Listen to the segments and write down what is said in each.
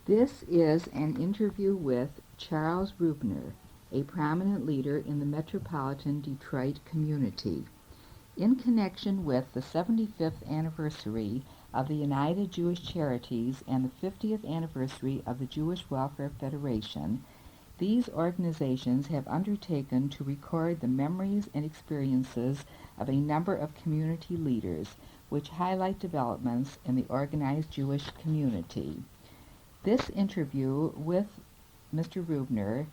This is an interview with Charles Rubiner, a prominent leader in the metropolitan Detroit community. In connection with the 75th anniversary of the United Jewish Charities and the 50th anniversary of the Jewish Welfare Federation, these organizations have undertaken to record the memories and experiences of a number of community leaders, which highlight developments in the organized Jewish community. This interview with Mr. Rubiner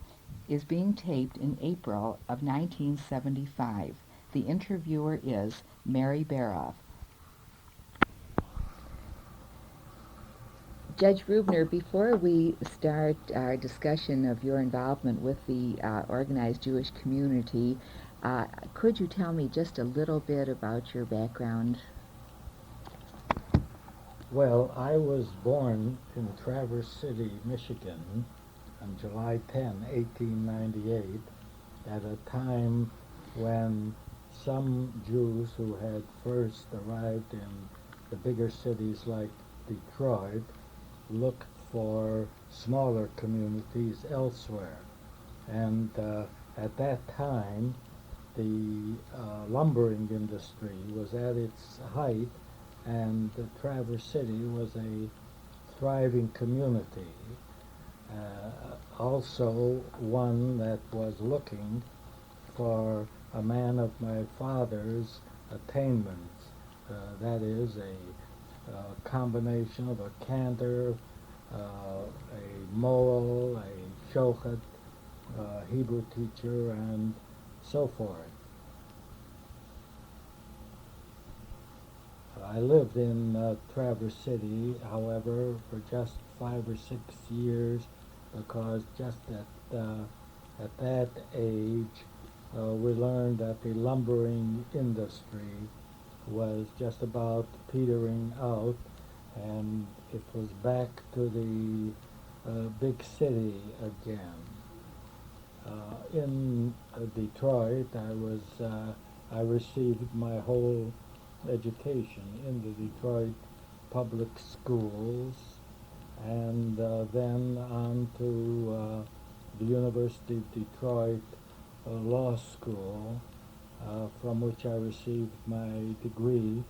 is being taped in April of 1975. The interviewer is Mary Baroff. Judge Rubiner, before we start our discussion of your involvement with the organized Jewish community, could you tell me just a little bit about your background? Well, I was born in Traverse City, Michigan on July 10, 1898, at a time when some Jews who had first arrived in the bigger cities like Detroit looked for smaller communities elsewhere. And at that time, the lumbering industry was at its height, and Traverse City was a thriving community, also one that was looking for a man of my father's attainments, that is a combination of a cantor, a moel, a shochet, Hebrew teacher, and so forth. I lived in Traverse City, however, for just 5 or 6 years, because just at that age we learned that the lumbering industry was just about petering out, and it was back to the big city again. In Detroit, I received my whole education in the Detroit public schools, and then on to the University of Detroit Law School, from which I received my degree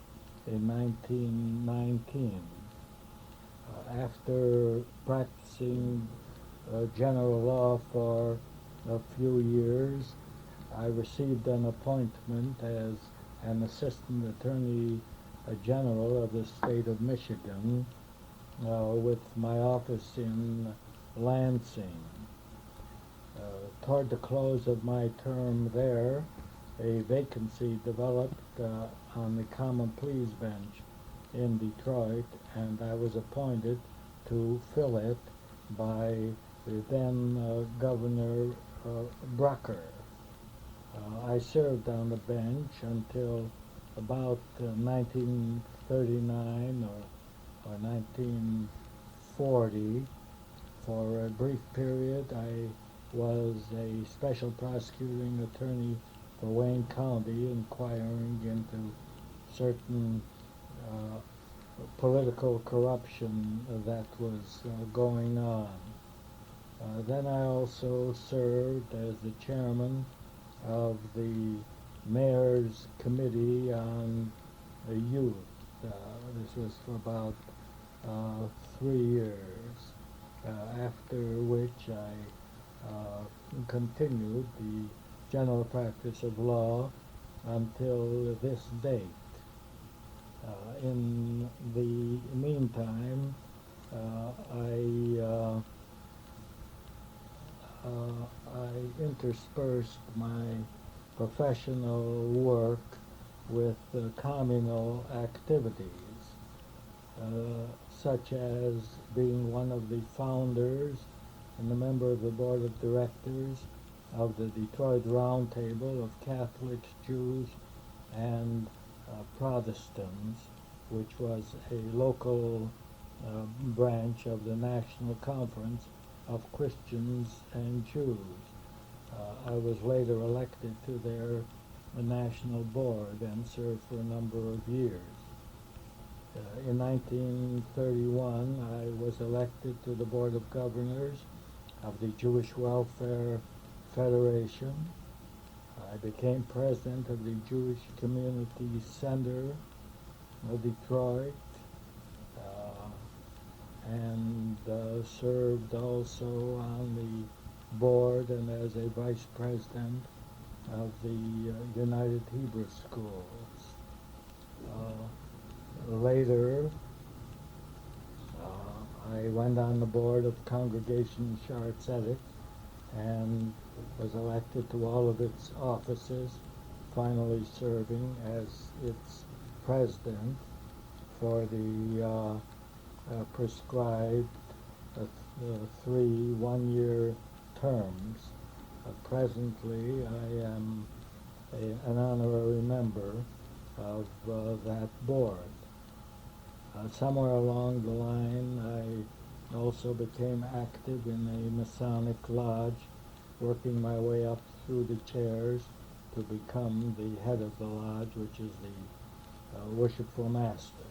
in 1919. After practicing general law for a few years, I received an appointment as an assistant attorney general of the state of Michigan, with my office in Lansing. Toward the close of my term there, a vacancy developed on the Common Pleas Bench in Detroit, and I was appointed to fill it by the then Governor Brucker. I served on the bench until about 1939 or 1940. For a brief period, I was a special prosecuting attorney for Wayne County, inquiring into certain political corruption that was going on. Then I also served as the chairman of the Mayor's Committee on Youth. This was for about 3 years, after which I continued the general practice of law until this date. In the meantime, I interspersed my professional work with communal activities, such as being one of the founders and a member of the board of directors of the Detroit Roundtable of Catholics, Jews, and Protestants, which was a local branch of the National Conference of Christians and Jews. I was later elected to their national board and served for a number of years. In 1931, I was elected to the Board of Governors of the Jewish Welfare Federation. I became president of the Jewish Community Center of Detroit, and served also on the board and as a vice president of the United Hebrew Schools. Later, I went on the board of Congregation Shaare Tzedek and was elected to all of its offices, finally serving as its president for the prescribed 3 one-year terms. Presently, I am an honorary member of that board. Somewhere along the line, I also became active in a Masonic lodge, working my way up through the chairs to become the head of the lodge, which is the worshipful master.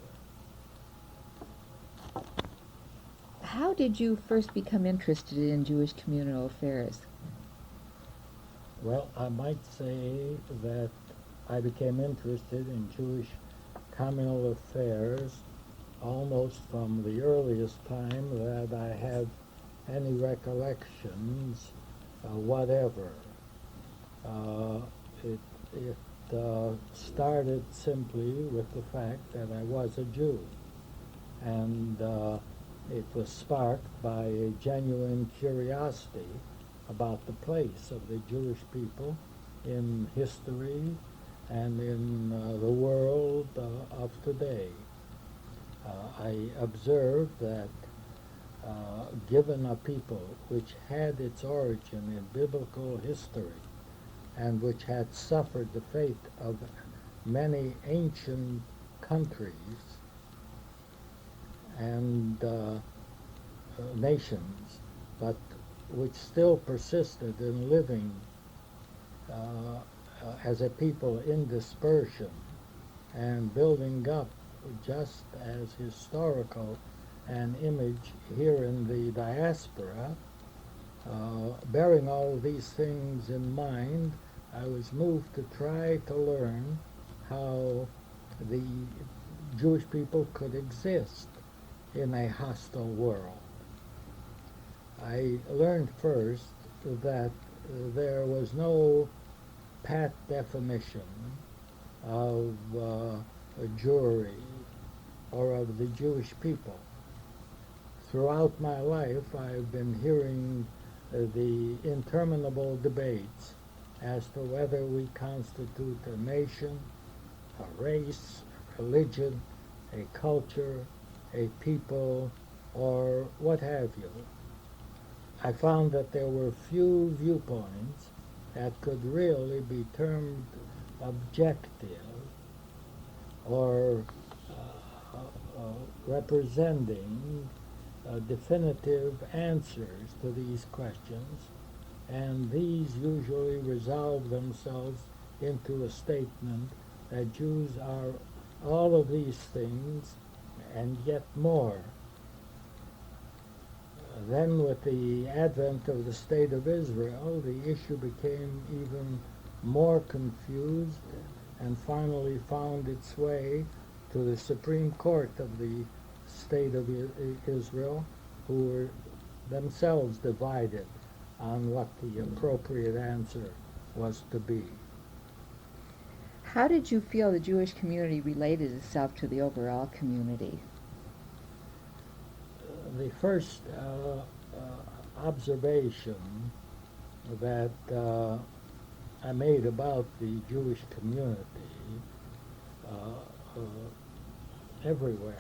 How did you first become interested in Jewish communal affairs? Well, I might say that I became interested in Jewish communal affairs almost from the earliest time that I have any recollections whatever. It started simply with the fact that I was a Jew, and it was sparked by a genuine curiosity about the place of the Jewish people in history and in the world of today. I observed that given a people which had its origin in biblical history and which had suffered the fate of many ancient countries and nations, but which still persisted in living as a people in dispersion and building up just as historical an image here in the diaspora. Bearing all these things in mind, I was moved to try to learn how the Jewish people could exist in a hostile world. I learned first that there was no pat definition of a Jewry or of the Jewish people. Throughout my life, I've been hearing the interminable debates as to whether we constitute a nation, a race, a religion, a culture, a people, or what have you. I found that there were few viewpoints that could really be termed objective or representing definitive answers to these questions, and these usually resolve themselves into a statement that Jews are all of these things and yet more. Then with the advent of the State of Israel, the issue became even more confused and finally found its way to the Supreme Court of the State of Israel, who were themselves divided on what the appropriate answer was to be. How did you feel the Jewish community related itself to the overall community? The first observation that I made about the Jewish community everywhere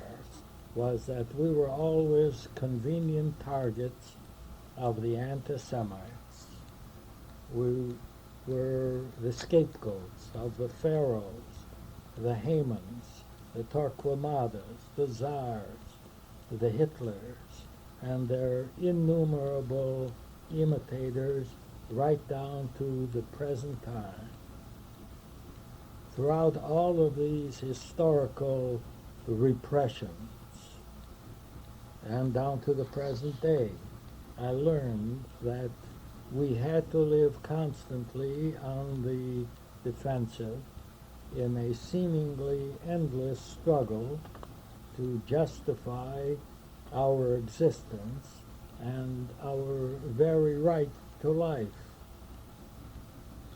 was that we were always convenient targets of the anti-Semites. We were the scapegoats of the pharaohs, the Hamans, the Torquemadas, the Tsars, the Hitlers, and their innumerable imitators right down to the present time. Throughout all of these historical repressions. And down to the present day, I learned that we had to live constantly on the defensive in a seemingly endless struggle to justify our existence and our very right to life.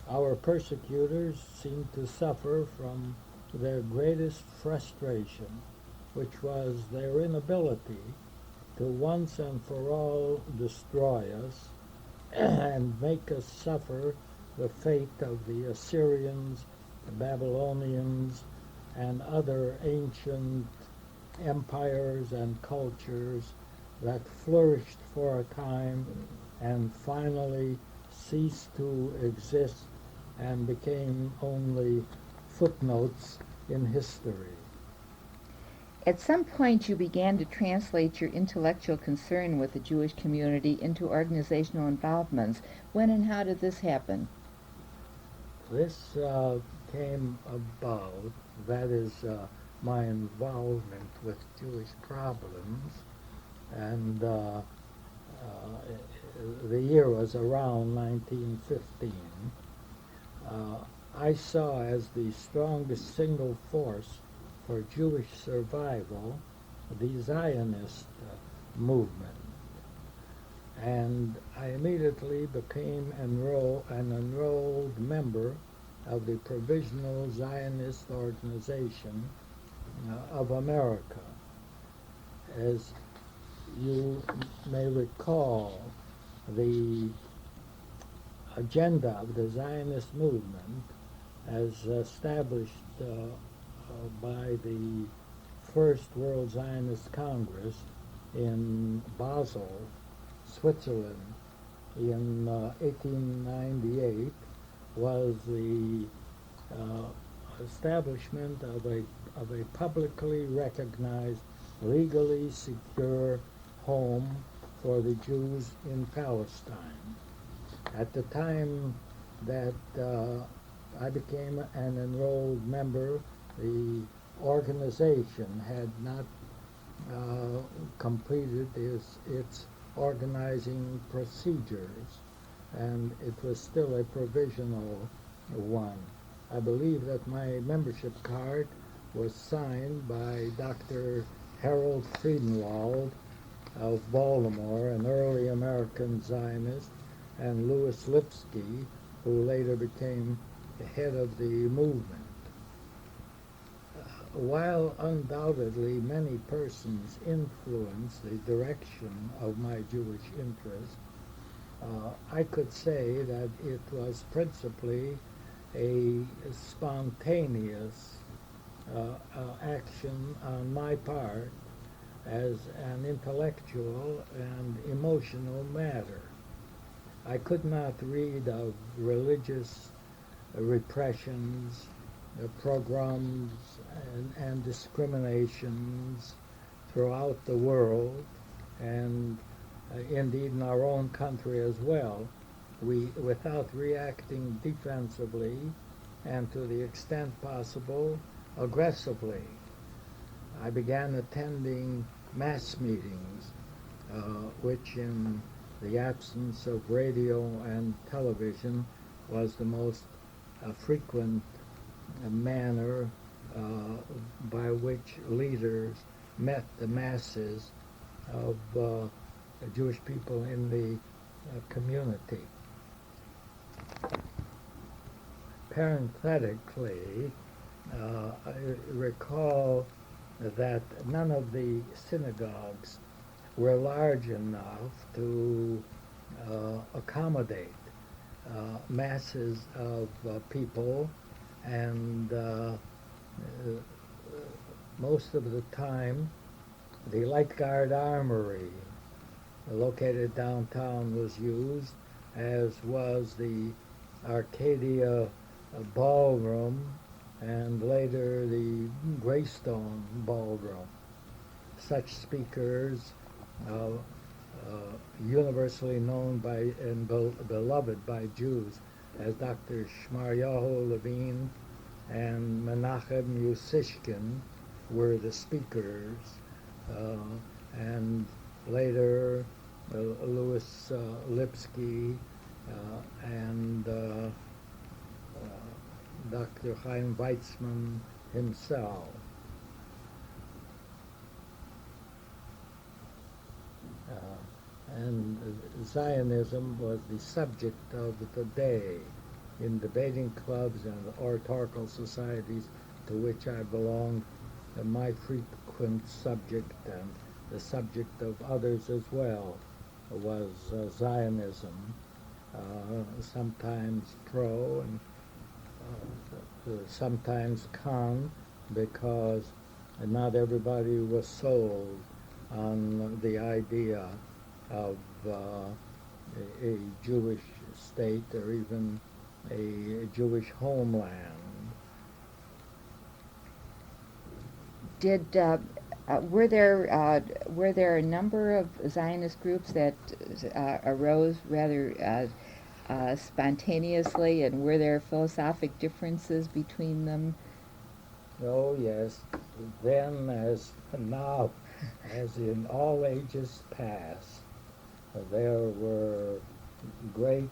Our persecutors seemed to suffer from their greatest frustration, which was their inability to once and for all destroy us and make us suffer the fate of the Assyrians, the Babylonians, and other ancient empires and cultures that flourished for a time and finally ceased to exist and became only footnotes in history. At some point, you began to translate your intellectual concern with the Jewish community into organizational involvements. When and how did this happen? This came about, that is my involvement with Jewish problems, and the year was around 1915. I saw as the strongest single force for Jewish survival the Zionist movement. And I immediately became an enrolled member of the Provisional Zionist Organization of America. As you may recall, the agenda of the Zionist movement, as established by the First World Zionist Congress in Basel, Switzerland, in 1898, was the establishment of a publicly recognized, legally secure home for the Jews in Palestine. At the time that I became an enrolled member, the organization had not completed its organizing procedures, and it was still a provisional one. I believe that my membership card was signed by Dr. Harold Friedenwald of Baltimore, an early American Zionist, and Louis Lipsky, who later became the head of the movement. While undoubtedly many persons influenced the direction of my Jewish interest, I could say that it was principally a spontaneous action on my part as an intellectual and emotional matter. I could not read of religious repressions, pogroms, and discriminations throughout the world, and indeed in our own country as well, without reacting defensively and to the extent possible aggressively. I began attending mass meetings, which in the absence of radio and television was the most frequent manner by which leaders met the masses of Jewish people in the community. Parenthetically, I recall that none of the synagogues were large enough to accommodate masses of people, and most of the time the Light Guard Armory located downtown was used, as was the Arcadia Ballroom and later the Greystone Ballroom. Such speakers, universally known by and beloved by Jews as Dr. Shmaryahu Levine and Menachem Yusishkin, were the speakers, and later Louis Lipsky and Dr. Chaim Weizmann himself. And Zionism was the subject of the day in debating clubs and oratorical societies to which I belonged. My frequent subject, and the subject of others as well, was Zionism, sometimes pro and sometimes con, because not everybody was sold on the idea of a Jewish state or even a Jewish homeland. Were there a number of Zionist groups that arose rather spontaneously, and were there philosophic differences between them? Oh yes, then as now, as in all ages past, there were great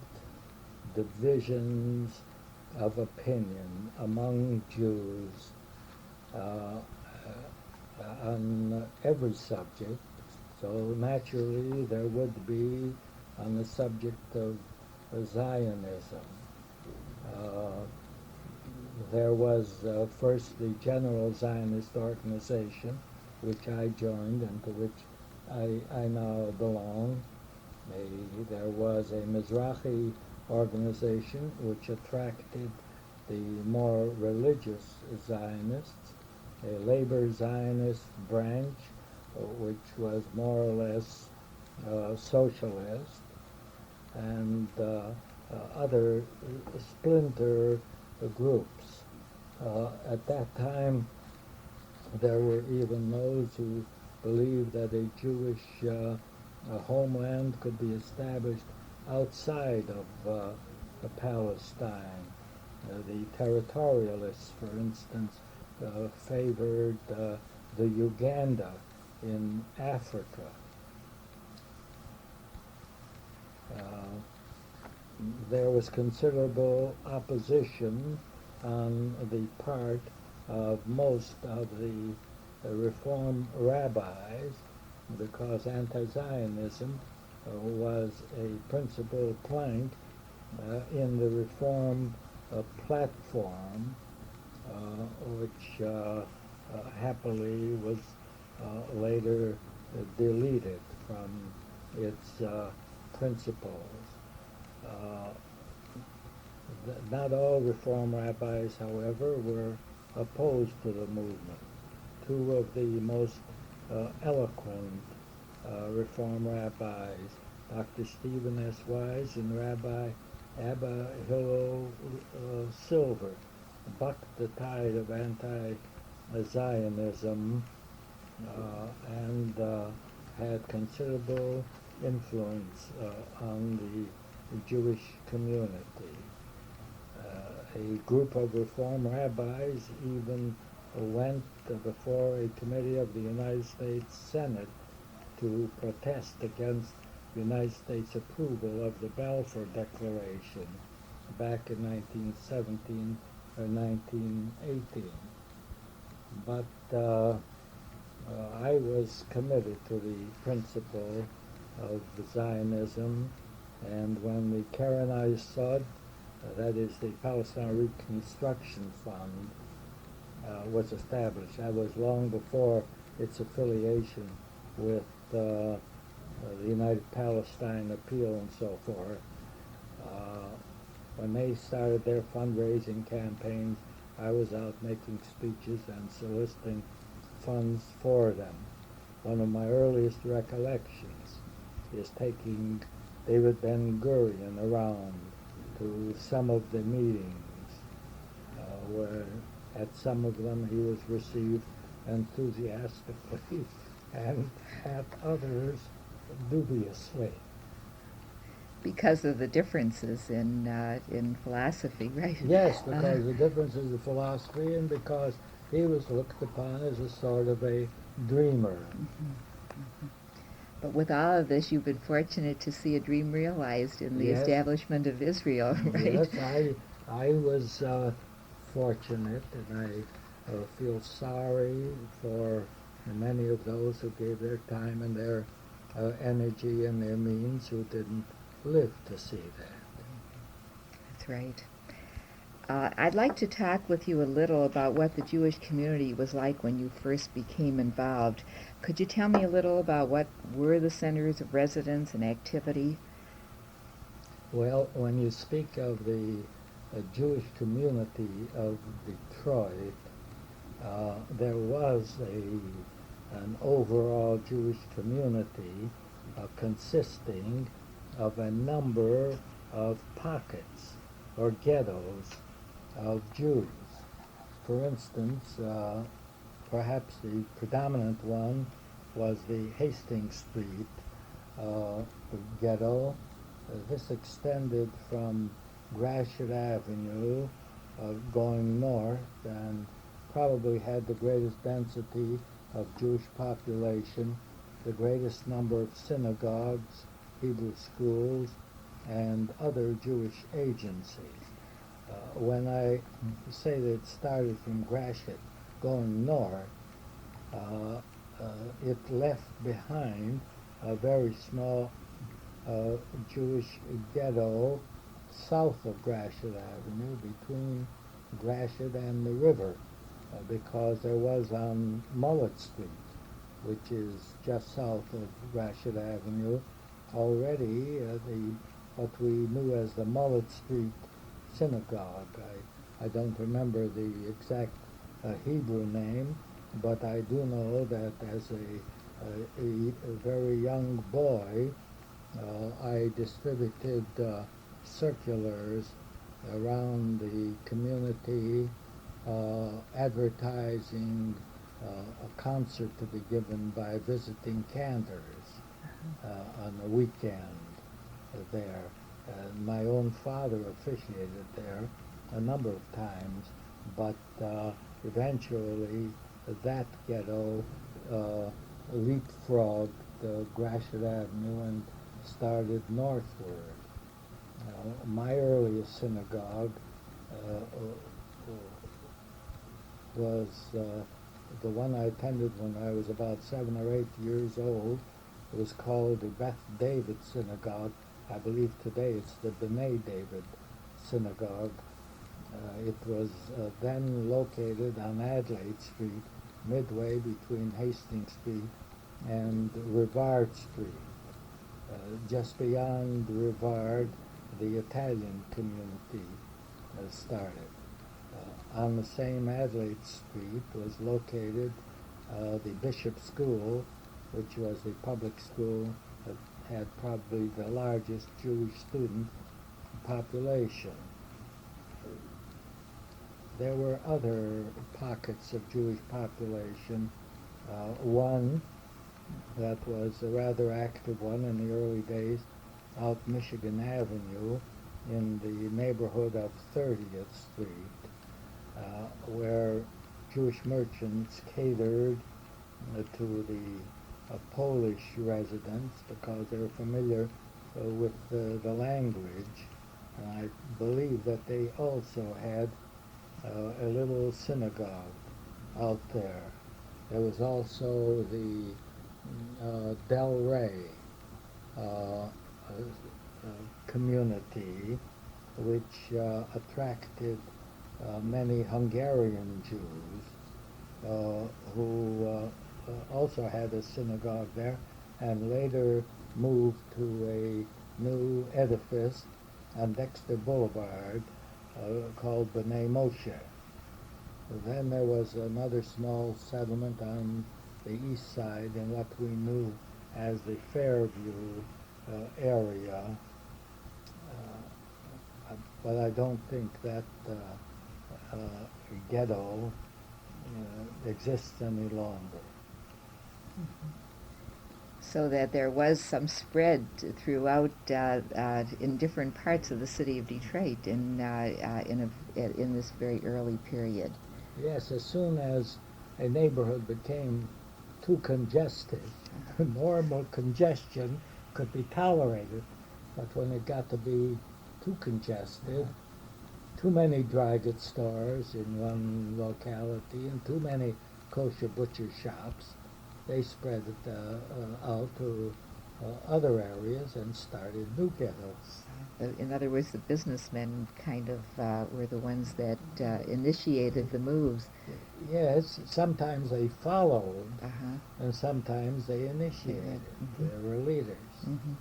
divisions of opinion among Jews on every subject. So naturally there would be on the subject of Zionism. There was first the General Zionist Organization, which I joined and to which I now belong. There was a Mizrahi organization which attracted the more religious Zionists, a labor Zionist branch which was more or less socialist, and other splinter groups. At that time, there were even those who believed that a Jewish homeland could be established outside of Palestine. The territorialists, for instance, favored the Uganda in Africa. There was considerable opposition on the part of most of the Reform rabbis, because anti-Zionism was a principal plank in the Reform platform, which happily was later deleted from its principles. Not all Reform rabbis, however, were opposed to the movement. Two of the most eloquent Reform rabbis, Dr. Stephen S. Wise and Rabbi Abba Hillel Silver, bucked the tide of anti-Zionism and had considerable influence on the Jewish community. A group of Reform rabbis even went before a committee of the United States Senate to protest against the United States approval of the Balfour Declaration back in 1917 or 1918. But I was committed to the principle of Zionism, and when the Keren Sod, that is the Palestine Reconstruction Fund, was established, that was long before its affiliation with the United Palestine Appeal and so forth. When they started their fundraising campaigns, I was out making speeches and soliciting funds for them. One of my earliest recollections is taking David Ben-Gurion around to some of the meetings, where at some of them he was received enthusiastically and at others dubiously. Because of the differences in philosophy, right? Yes, because the differences in philosophy, and because he was looked upon as a sort of a dreamer. But with all of this, you've been fortunate to see a dream realized in the Yes. establishment of Israel, right? Yes, I was fortunate, and I feel sorry for many of those who gave their time and their energy and their means who didn't live to see that. That's right. I'd like to talk with you a little about what the Jewish community was like when you first became involved. Could you tell me a little about what were the centers of residence and activity? Well, when you speak of the Jewish community of Detroit, there was an overall Jewish community consisting of a number of pockets or ghettos of Jews. For instance, perhaps the predominant one was the Hastings Street ghetto. This extended from Gratiot Avenue going north and probably had the greatest density of Jewish population, the greatest number of synagogues, Hebrew schools, and other Jewish agencies. When I say that it started from Gratiot going north, it left behind a very small Jewish ghetto south of Gratiot Avenue between Gratiot and the river, because there was on Mullet Street, which is just south of Gratiot Avenue, already what we knew as the Mullet Street Synagogue. I don't remember the exact Hebrew name, but I do know that as a very young boy, I distributed circulars around the community advertising a concert to be given by visiting cantors on the weekend there. My own father officiated there a number of times, but eventually that ghetto leapfrogged Gratiot Avenue and started northward. My earliest synagogue was the one I attended when I was about 7 or 8 years old. It was called the Beth David Synagogue. I believe today it's the B'nai David Synagogue. It was then located on Adelaide Street, midway between Hastings Street and Rivard Street. Just beyond Rivard, the Italian community started. On the same Adelaide Street was located the Bishop School, which was a public school that had probably the largest Jewish student population. There were other pockets of Jewish population. One that was a rather active one in the early days out Michigan Avenue in the neighborhood of 30th Street, where Jewish merchants catered to the Polish residents because they were familiar with the language. And I believe that they also had a little synagogue out there. There was also the Del Rey community, which attracted many Hungarian Jews who also had a synagogue there and later moved to a new edifice on Dexter Boulevard called B'nai Moshe. Then there was another small settlement on the east side in what we knew as the Fairview area, but I don't think that ghetto exists any longer. So that there was some spread throughout in different parts of the city of Detroit in this very early period. Yes, as soon as a neighborhood became too congested, normal congestion could be tolerated, but when it got to be too congested, too many dry goods stores in one locality and too many kosher butcher shops, they spread it out to other areas and started new ghettos. In other words, the businessmen kind of were the ones that initiated the moves. Yes, sometimes they followed, Uh-huh. and sometimes they initiated. They were leaders. Mm-hmm.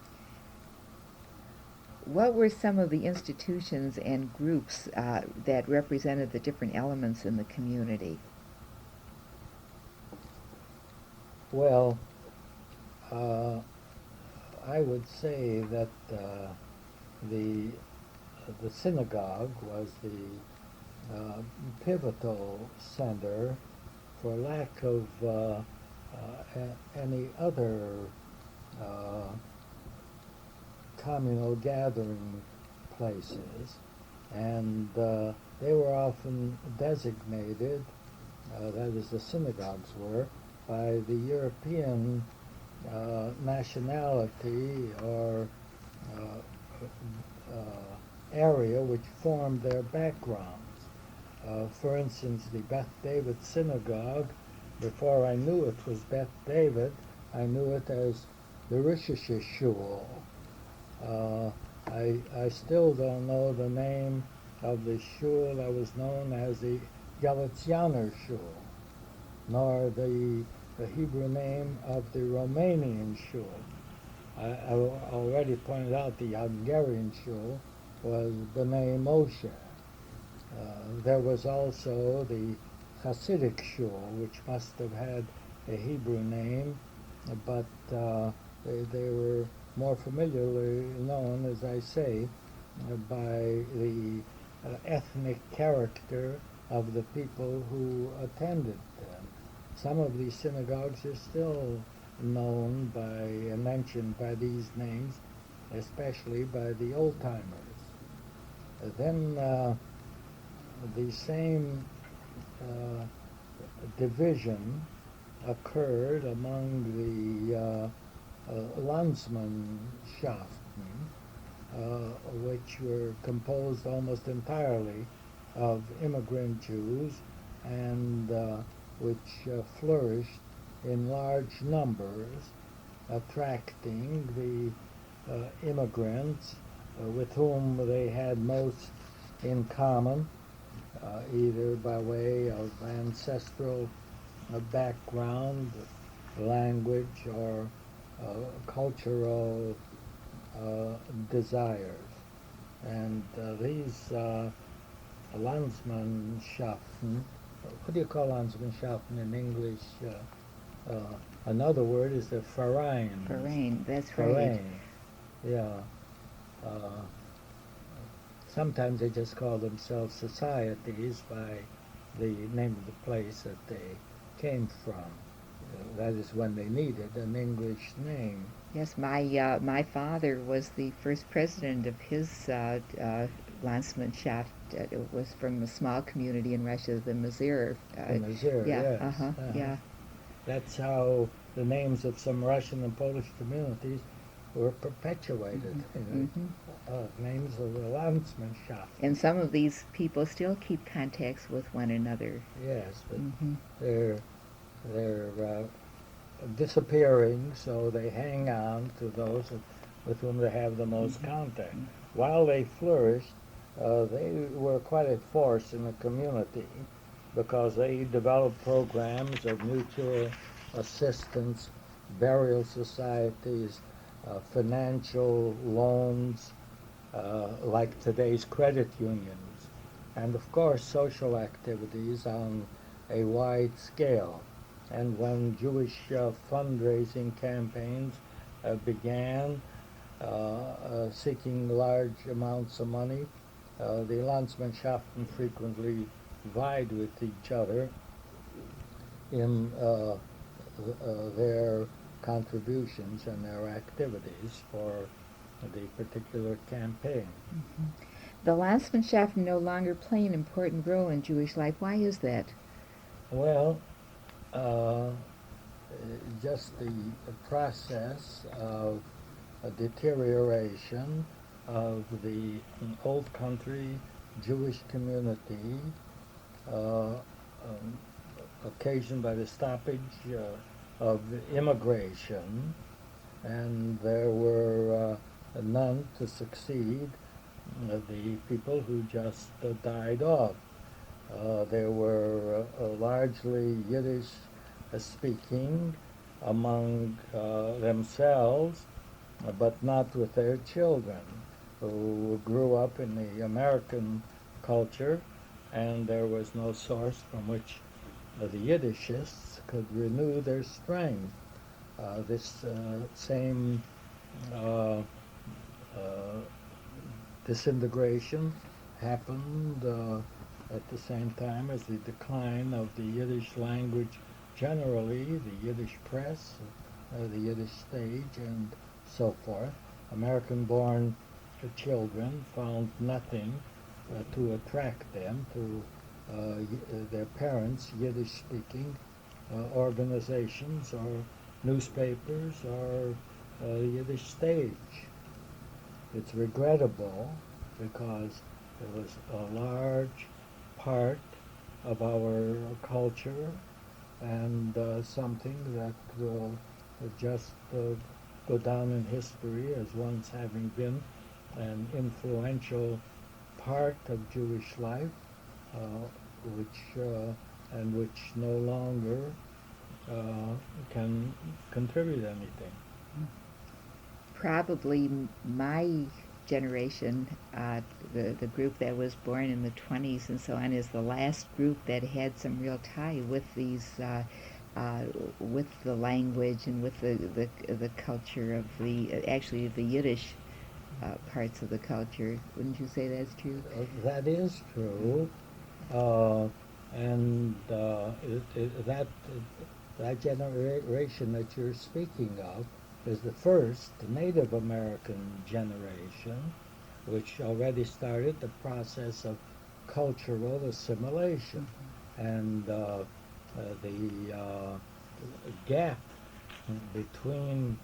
What were some of the institutions and groups that represented the different elements in the community? Well, I would say that the the synagogue was the pivotal center for lack of any other uh, communal gathering places, and they were often designated, that is, the synagogues were, by the European nationality or area which formed their backgrounds. For instance, the Beth David Synagogue, before I knew it was Beth David, I knew it as the Rishishe Shul. I still don't know the name of the shul that was known as the Galicianer Shul, nor the Hebrew name of the Romanian shul. I already pointed out the Hungarian shul was B'nai Moshe. There was also the Hasidic shul, which must have had a Hebrew name, but they were more familiarly known, as I say, by the ethnic character of the people who attended them. Some of these synagogues are still known by and mentioned by these names, especially by the old-timers. Then the same division occurred among the Landsmannschaften, which were composed almost entirely of immigrant Jews and which flourished in large numbers, attracting the immigrants with whom they had most in common, either by way of ancestral background, language, or cultural desires. And these Landsmannschaften, what do you call Landsmannschaften in English? Another word is the Verein. Verein, that's right. Verein, yeah. Uh, Sometimes they just call themselves societies by the name of the place that they came from. That is when they needed an English name. Yes, my father was the first president of his Landsmannschaft. It was from a small community in Russia, the Mazir. The Mazir, yeah, yes. uh-huh, yeah. That's how the names of some Russian and Polish communities were perpetuated. Names of the Landsmannschaft. And some of these people still keep contacts with one another. Yes, but they're disappearing, so they hang on to those with whom they have the most contact. While they flourished, they were quite a force in the community because they developed programs of mutual assistance, burial societies, financial loans, like today's credit unions, and of course social activities on a wide scale. And when Jewish fundraising campaigns began, seeking large amounts of money, the Landsmannschaften frequently vied with each other in their contributions and their activities for the particular campaign. The Landsmannschaft no longer play an important role in Jewish life. Why is that? Well, uh, just the process of a deterioration of the old country Jewish community, occasioned by the stoppage of immigration, and there were none to succeed the people who just died off. There were largely Yiddish speaking among themselves, but not with their children, who grew up in the American culture, and there was no source from which the Yiddishists could renew their strength. This same uh, uh, disintegration happened at the same time as the decline of the Yiddish language generally, the Yiddish press, the Yiddish stage, and so forth. American-born children found nothing to attract them to their parents' Yiddish-speaking organizations or newspapers or the Yiddish stage. It's regrettable because it was a large part of our culture and something that will just go down in history as once having been an influential part of Jewish life, which no longer can contribute anything. Probably my generation, the group that was born in the 20s and so on, is the last group that had some real tie with these, with the language and with the culture of actually the Yiddish parts of the culture. Wouldn't you say that's true? That is true, and that generation that you're speaking of is the first Native American generation, which already started the process of cultural assimilation. And the gap between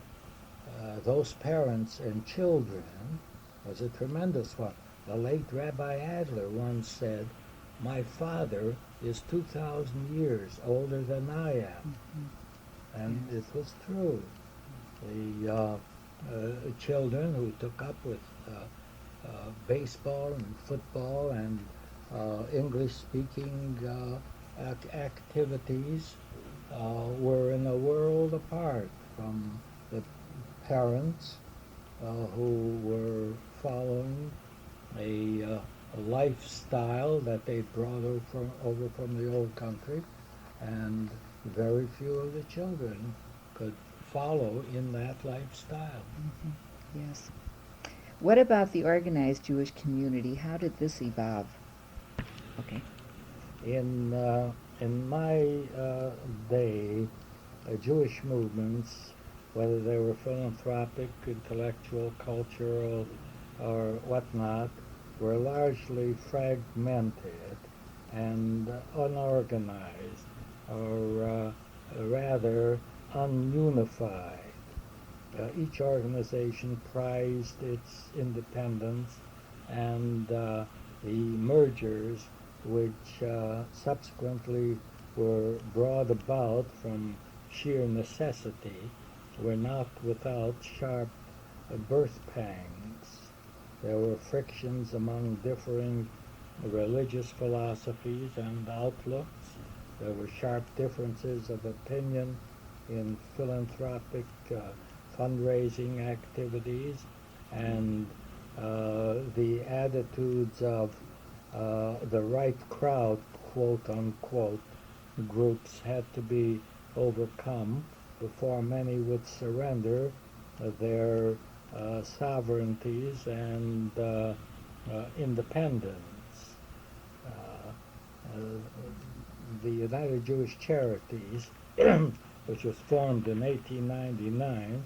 those parents and children was a tremendous one. The late Rabbi Adler once said, "My father is 2,000 years older than I am." And it was true. The children who took up with baseball and football and English-speaking activities were in a world apart from the parents who were following a lifestyle that they brought over from the old country, and very few of the children could follow in that lifestyle. Mm-hmm. Yes. What about the organized Jewish community? How did this evolve? Okay. In my day, Jewish movements, whether they were philanthropic, intellectual, cultural, or whatnot, were largely fragmented and unorganized, or rather ununified. Each organization prized its independence, and the mergers, which subsequently were brought about from sheer necessity, were not without sharp birth pangs. There were frictions among differing religious philosophies and outlooks. There were sharp differences of opinion in philanthropic fundraising activities, and the attitudes of the right crowd, quote unquote, groups had to be overcome before many would surrender their sovereignties and independence. The United Jewish Charities, which was formed in 1899,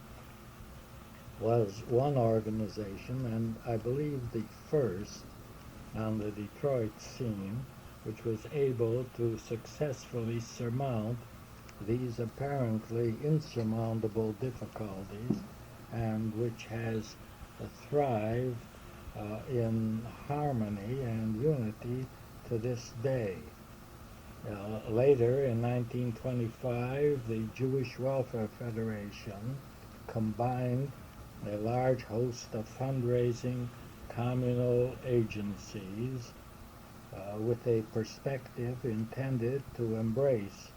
was one organization, and I believe the first on the Detroit scene, which was able to successfully surmount these apparently insurmountable difficulties, and which has thrived in harmony and unity to this day. Later, in 1925, the Jewish Welfare Federation combined a large host of fundraising communal agencies with a perspective intended to embrace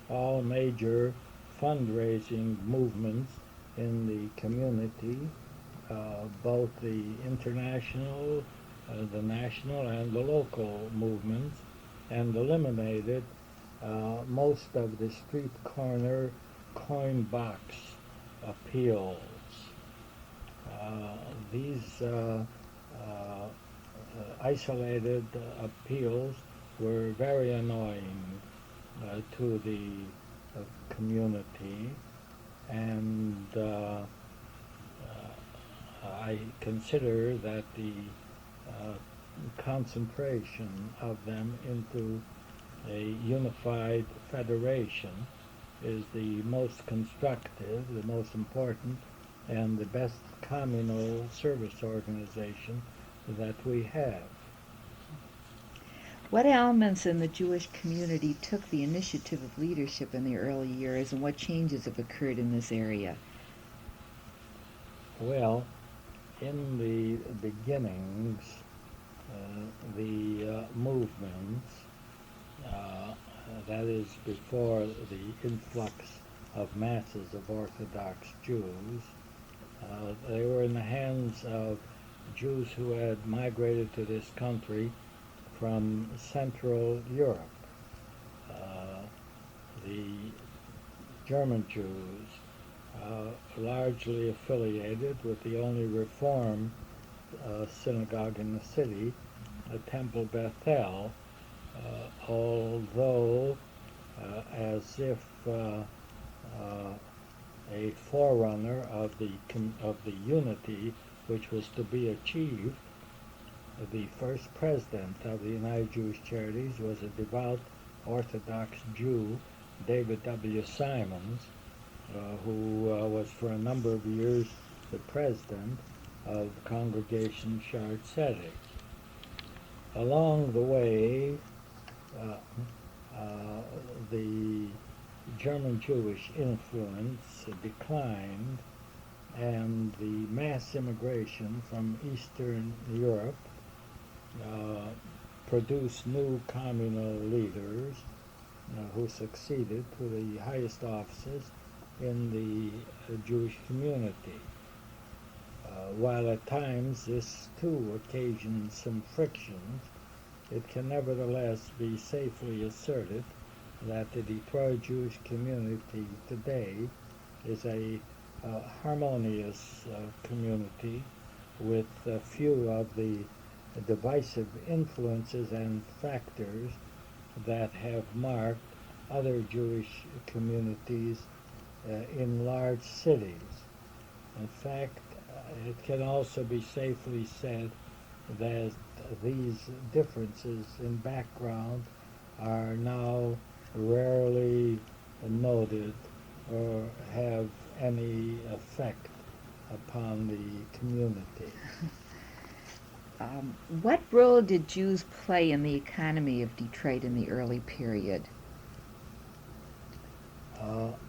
all major fundraising movements in the community, both the international, the national, and the local movements, and eliminated most of the street corner coin box appeals. These isolated appeals were very annoying to the community, and I consider that the concentration of them into a unified federation is the most constructive, the most important, and the best communal service organization that we have. What elements in the Jewish community took the initiative of leadership in the early years, and what changes have occurred in this area? Well, in the beginnings, the movements, that is before the influx of masses of Orthodox Jews, they were in the hands of Jews who had migrated to this country from Central Europe. The German Jews, largely affiliated with the only Reform synagogue in the city, Temple Bethel, although as if a forerunner of the unity which was to be achieved, the first president of the United Jewish Charities was a devout Orthodox Jew, David W. Simons, who was for a number of years the president of Congregation Shaare Tzedek. Along the way, the German Jewish influence declined, and the mass immigration from Eastern Europe produced new communal leaders who succeeded to the highest offices in the Jewish community. While at times this too occasioned some frictions, it can nevertheless be safely asserted that the Detroit Jewish community today is a harmonious community with few of the divisive influences and factors that have marked other Jewish communities in large cities. In fact, it can also be safely said that these differences in background are now rarely noted or have any effect upon the community. What role did Jews play in the economy of Detroit in the early period?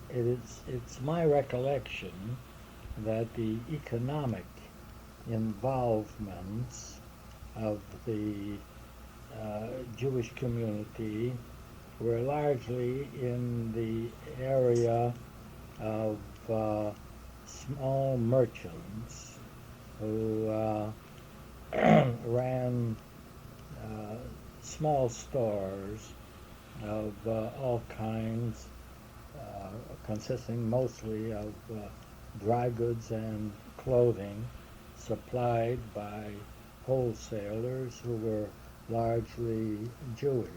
It's my recollection that the economic involvements of the Jewish community were largely in the area of small merchants who ran small stores of all kinds, consisting mostly of dry goods and clothing, supplied by wholesalers who were largely Jewish.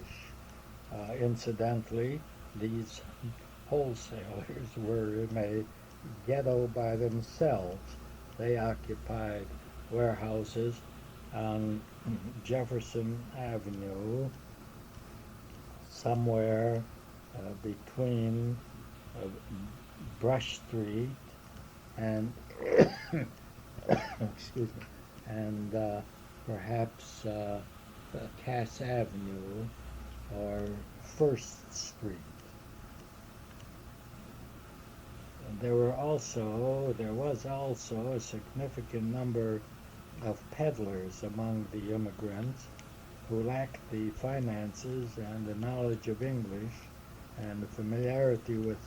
Incidentally, these wholesalers were in a ghetto by themselves. They occupied warehouses on Jefferson Avenue somewhere between Brush Street and excuse me, and perhaps Cass Avenue or First Street. There was also a significant number of peddlers among the immigrants who lacked the finances and the knowledge of English and the familiarity with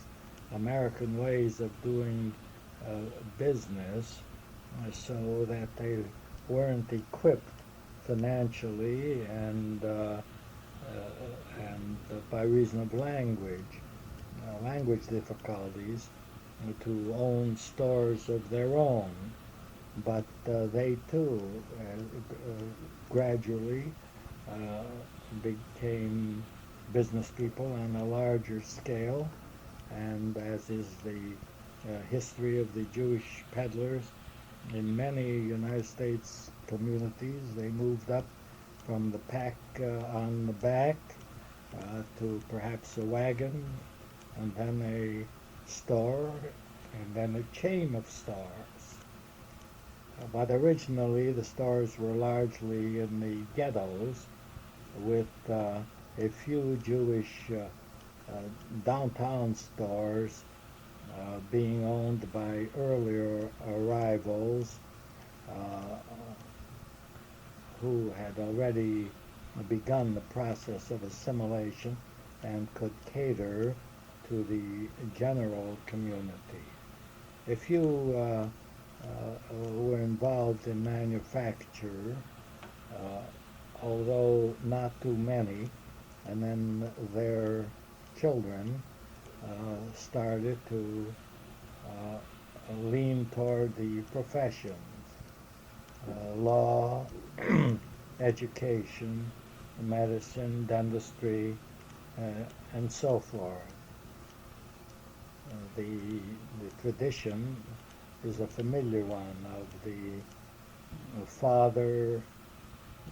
American ways of doing business, so that they weren't equipped financially and by reason of language difficulties, to own stores of their own. But they too gradually became business people on a larger scale, and as is the history of the Jewish peddlers in many United States communities, they moved up from the pack on the back to perhaps a wagon, and then a store, and then a chain of stores. But originally the stores were largely in the ghettos, with a few Jewish downtown stores being owned by earlier arrivals who had already begun the process of assimilation and could cater to the general community. A few were involved in manufacture, although not too many, and then their children started to lean toward the professions, law, education, medicine, dentistry, and so forth. The tradition is a familiar one of the father,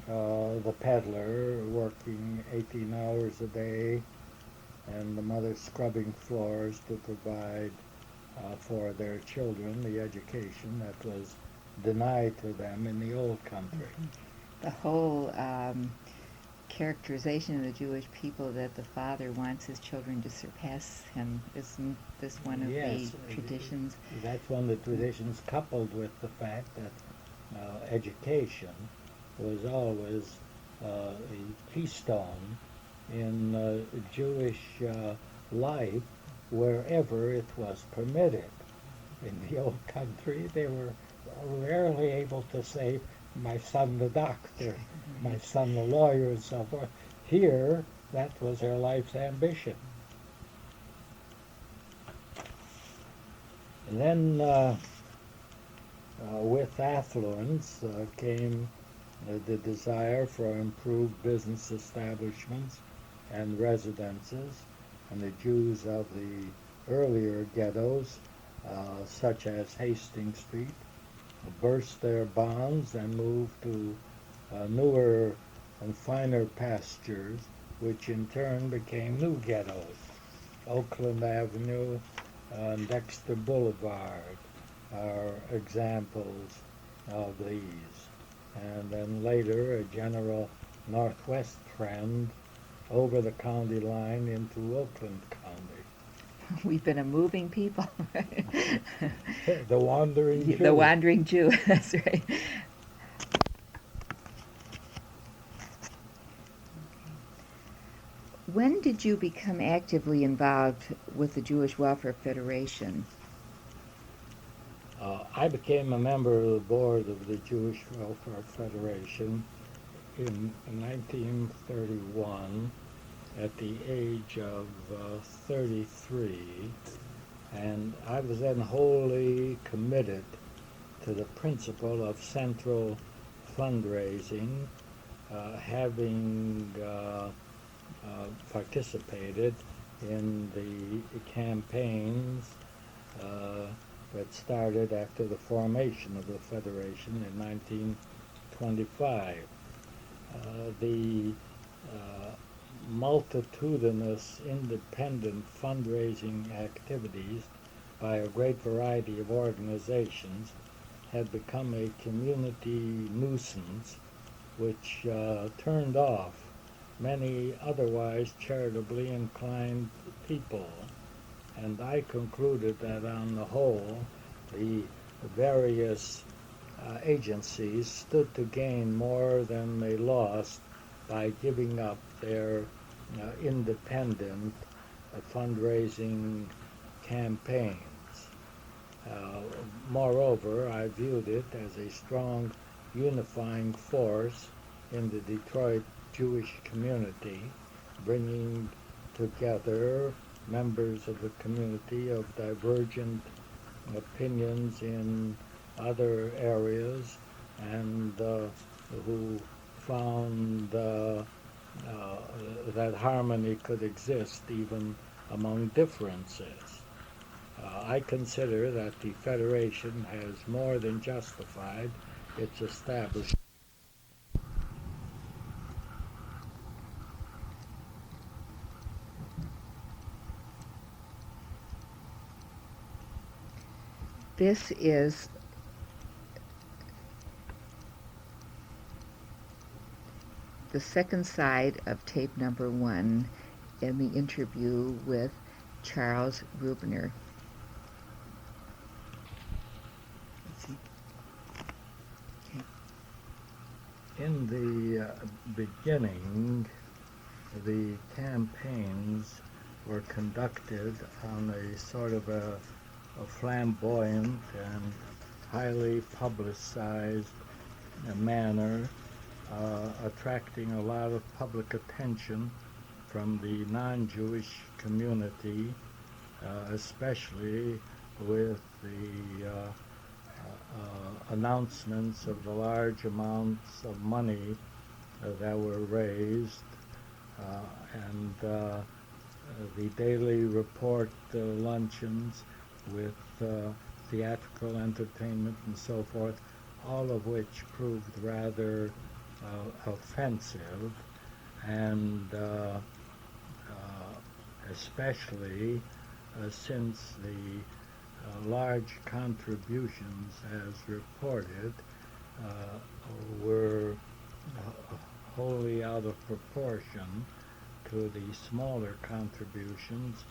the peddler, working 18 hours a day, and the mother scrubbing floors to provide for their children the education that was denied to them in the old country. The whole characterization of the Jewish people that the father wants his children to surpass him, isn't this one of Yes, the traditions? That's one of the traditions, coupled with the fact that education was always a keystone in Jewish life wherever it was permitted. In the old country, they were rarely able to say, my son the doctor, my son the lawyer, and so forth. Here, that was their life's ambition. And then with affluence came the desire for improved business establishments and residences, and the Jews of the earlier ghettos, such as Hastings Street, burst their bonds and moved to newer and finer pastures, which in turn became new ghettos. Oakland Avenue and Dexter Boulevard are examples of these. And then later, a general northwest trend over the county line into Oakland County. We've been a moving people. The wandering Jew. The wandering Jew, that's right. When did you become actively involved with the Jewish Welfare Federation? I became a member of the board of the Jewish Welfare Federation in 1931 at the age of 33, and I was then wholly committed to the principle of central fundraising, having participated in the campaigns that started after the formation of the Federation in 1925. The multitudinous independent fundraising activities by a great variety of organizations had become a community nuisance which turned off many otherwise charitably inclined people. And I concluded that on the whole, the various agencies stood to gain more than they lost by giving up their independent fundraising campaigns. Moreover, I viewed it as a strong unifying force in the Detroit Jewish community, bringing together members of the community of divergent opinions in other areas and who found that harmony could exist even among differences. I consider that the Federation has more than justified its establishment. This is the second side of tape number 1 in the interview with Charles Rubiner. In the beginning, the campaigns were conducted on a sort of a flamboyant and highly publicized manner, attracting a lot of public attention from the non-Jewish community, especially with the announcements of the large amounts of money that were raised, and the daily report luncheons with theatrical entertainment and so forth, all of which proved rather offensive, and especially since the large contributions, as reported, were wholly out of proportion to the smaller contributions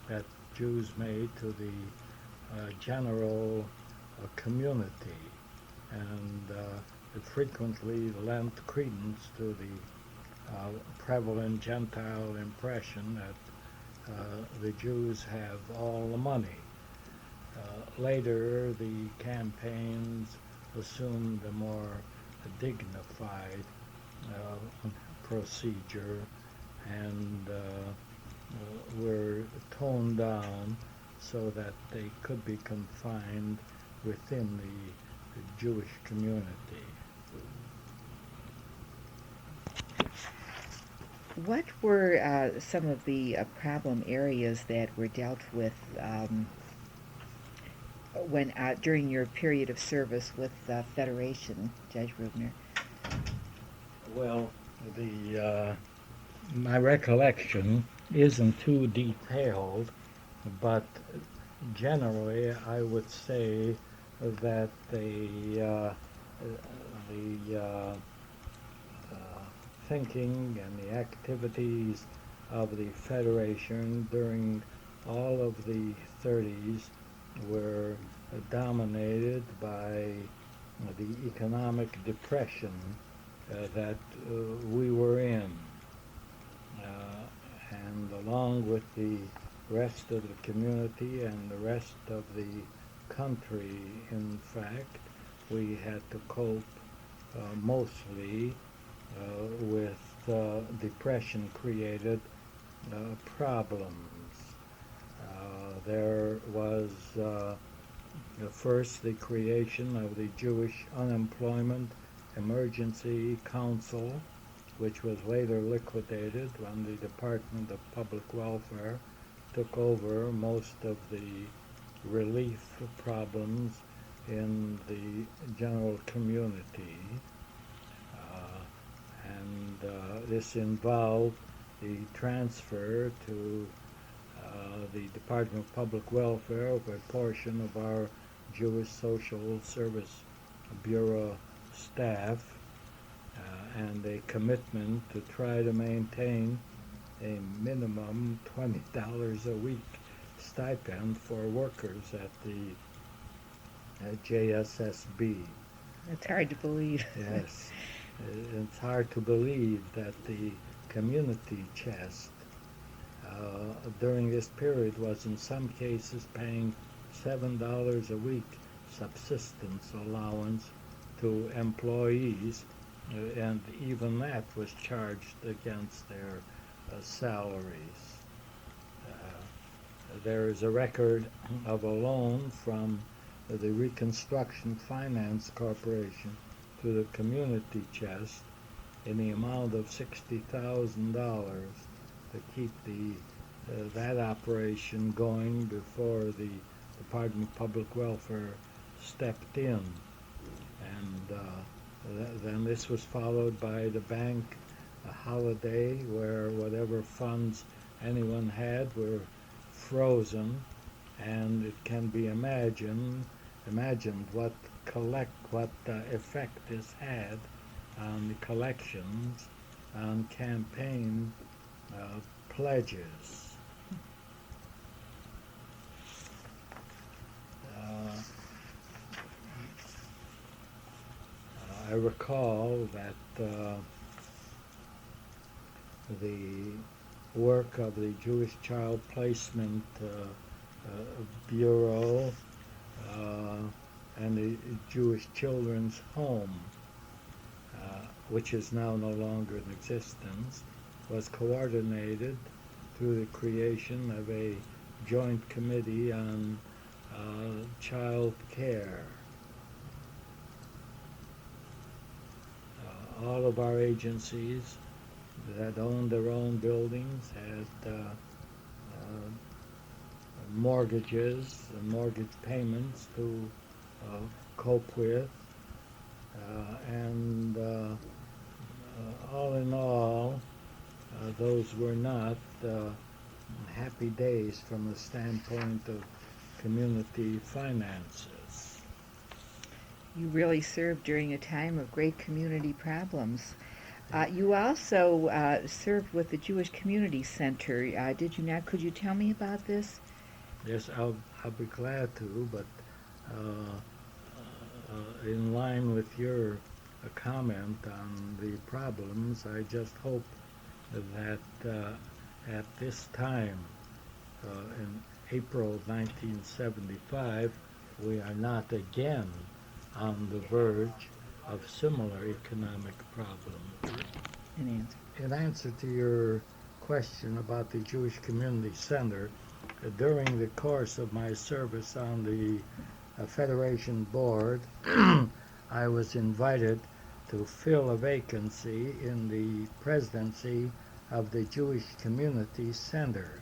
that Jews made to the general community, and it frequently lent credence to the prevalent Gentile impression that the Jews have all the money. Later, the campaigns assumed a more dignified procedure and were toned down so that they could be confined within the Jewish community. What were some of the problem areas that were dealt with when during your period of service with the Federation, Judge Rubiner? Well, my recollection isn't too detailed, but generally I would say that the thinking and the activities of the Federation during all of the 30s were dominated by the economic depression that we were in. And along with the rest of the community and the rest of the country, in fact, we had to cope mostly with depression-created problems. There was first the creation of the Jewish Unemployment Emergency Council, which was later liquidated when the Department of Public Welfare took over most of the relief problems in the general community. And this involved the transfer to the Department of Public Welfare of a portion of our Jewish Social Service Bureau staff, and a commitment to try to maintain a minimum $20 a week stipend for workers at the JSSB. It's hard to believe. Yes, it's hard to believe that the community chest during this period was in some cases paying $7 a week subsistence allowance to employees, and even that was charged against their salaries. There is a record of a loan from the Reconstruction Finance Corporation to the community chest in the amount of $60,000 to keep that operation going before the Department of Public Welfare stepped in. And then this was followed by the bank holiday, where whatever funds anyone had were frozen, and it can be imagined what effect this had on the collections on campaign pledges. I recall that the work of the Jewish Child Placement Bureau and the Jewish Children's Home, which is now no longer in existence, was coordinated through the creation of a joint committee on child care. All of our agencies that owned their own buildings had mortgages and mortgage payments to cope with, and all in all, those were not happy days from the standpoint of community finances. You really served during a time of great community problems. You also served with the Jewish Community Center, did you not? Could you tell me about this? Yes, I'll be glad to, but in line with your comment on the problems, I just hope that at this time, in April 1975, we are not again on the verge of similar economic problems. In answer to your question about the Jewish Community Center, during the course of my service on the Federation Board, I was invited to fill a vacancy in the presidency of the Jewish Community Center.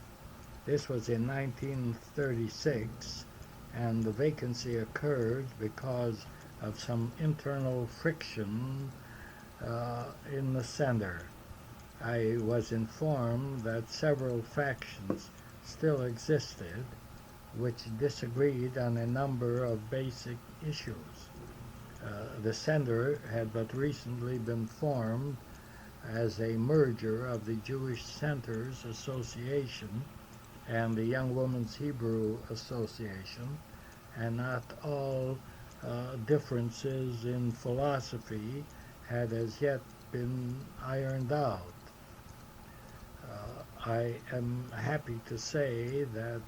This was in 1936, and the vacancy occurred because of some internal friction in the center. I was informed that several factions still existed which disagreed on a number of basic issues. The center had but recently been formed as a merger of the Jewish Centers Association and the Young Women's Hebrew Association, and not all differences in philosophy had as yet been ironed out. I am happy to say that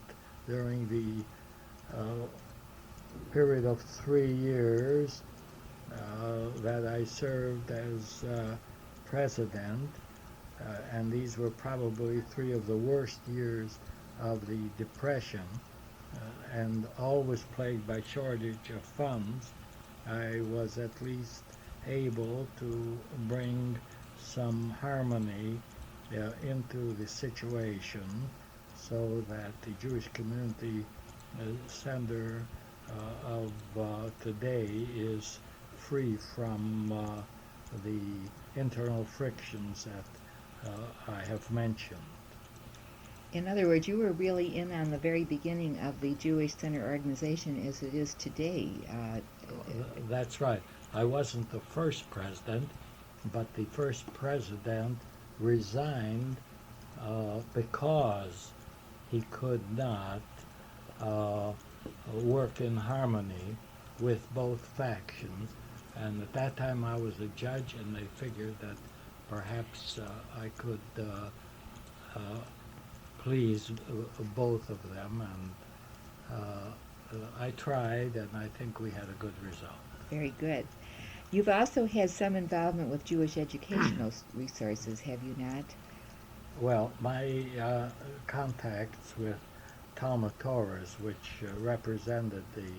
during the period of 3 years that I served as president, and these were probably 3 of the worst years of the Depression, and always plagued by shortage of funds, I was at least able to bring some harmony into the situation, so that the Jewish Community Center of today is free from the internal frictions that I have mentioned. In other words, you were really in on the very beginning of the Jewish Center organization as it is today. That's right. I wasn't the first president, but the first president resigned because he could not work in harmony with both factions. And at that time I was a judge, and they figured that perhaps I could please both of them. And I tried, and I think we had a good result. Very good. You've also had some involvement with Jewish educational resources, have you not? Well, my contacts with Talmud Torahs, which represented the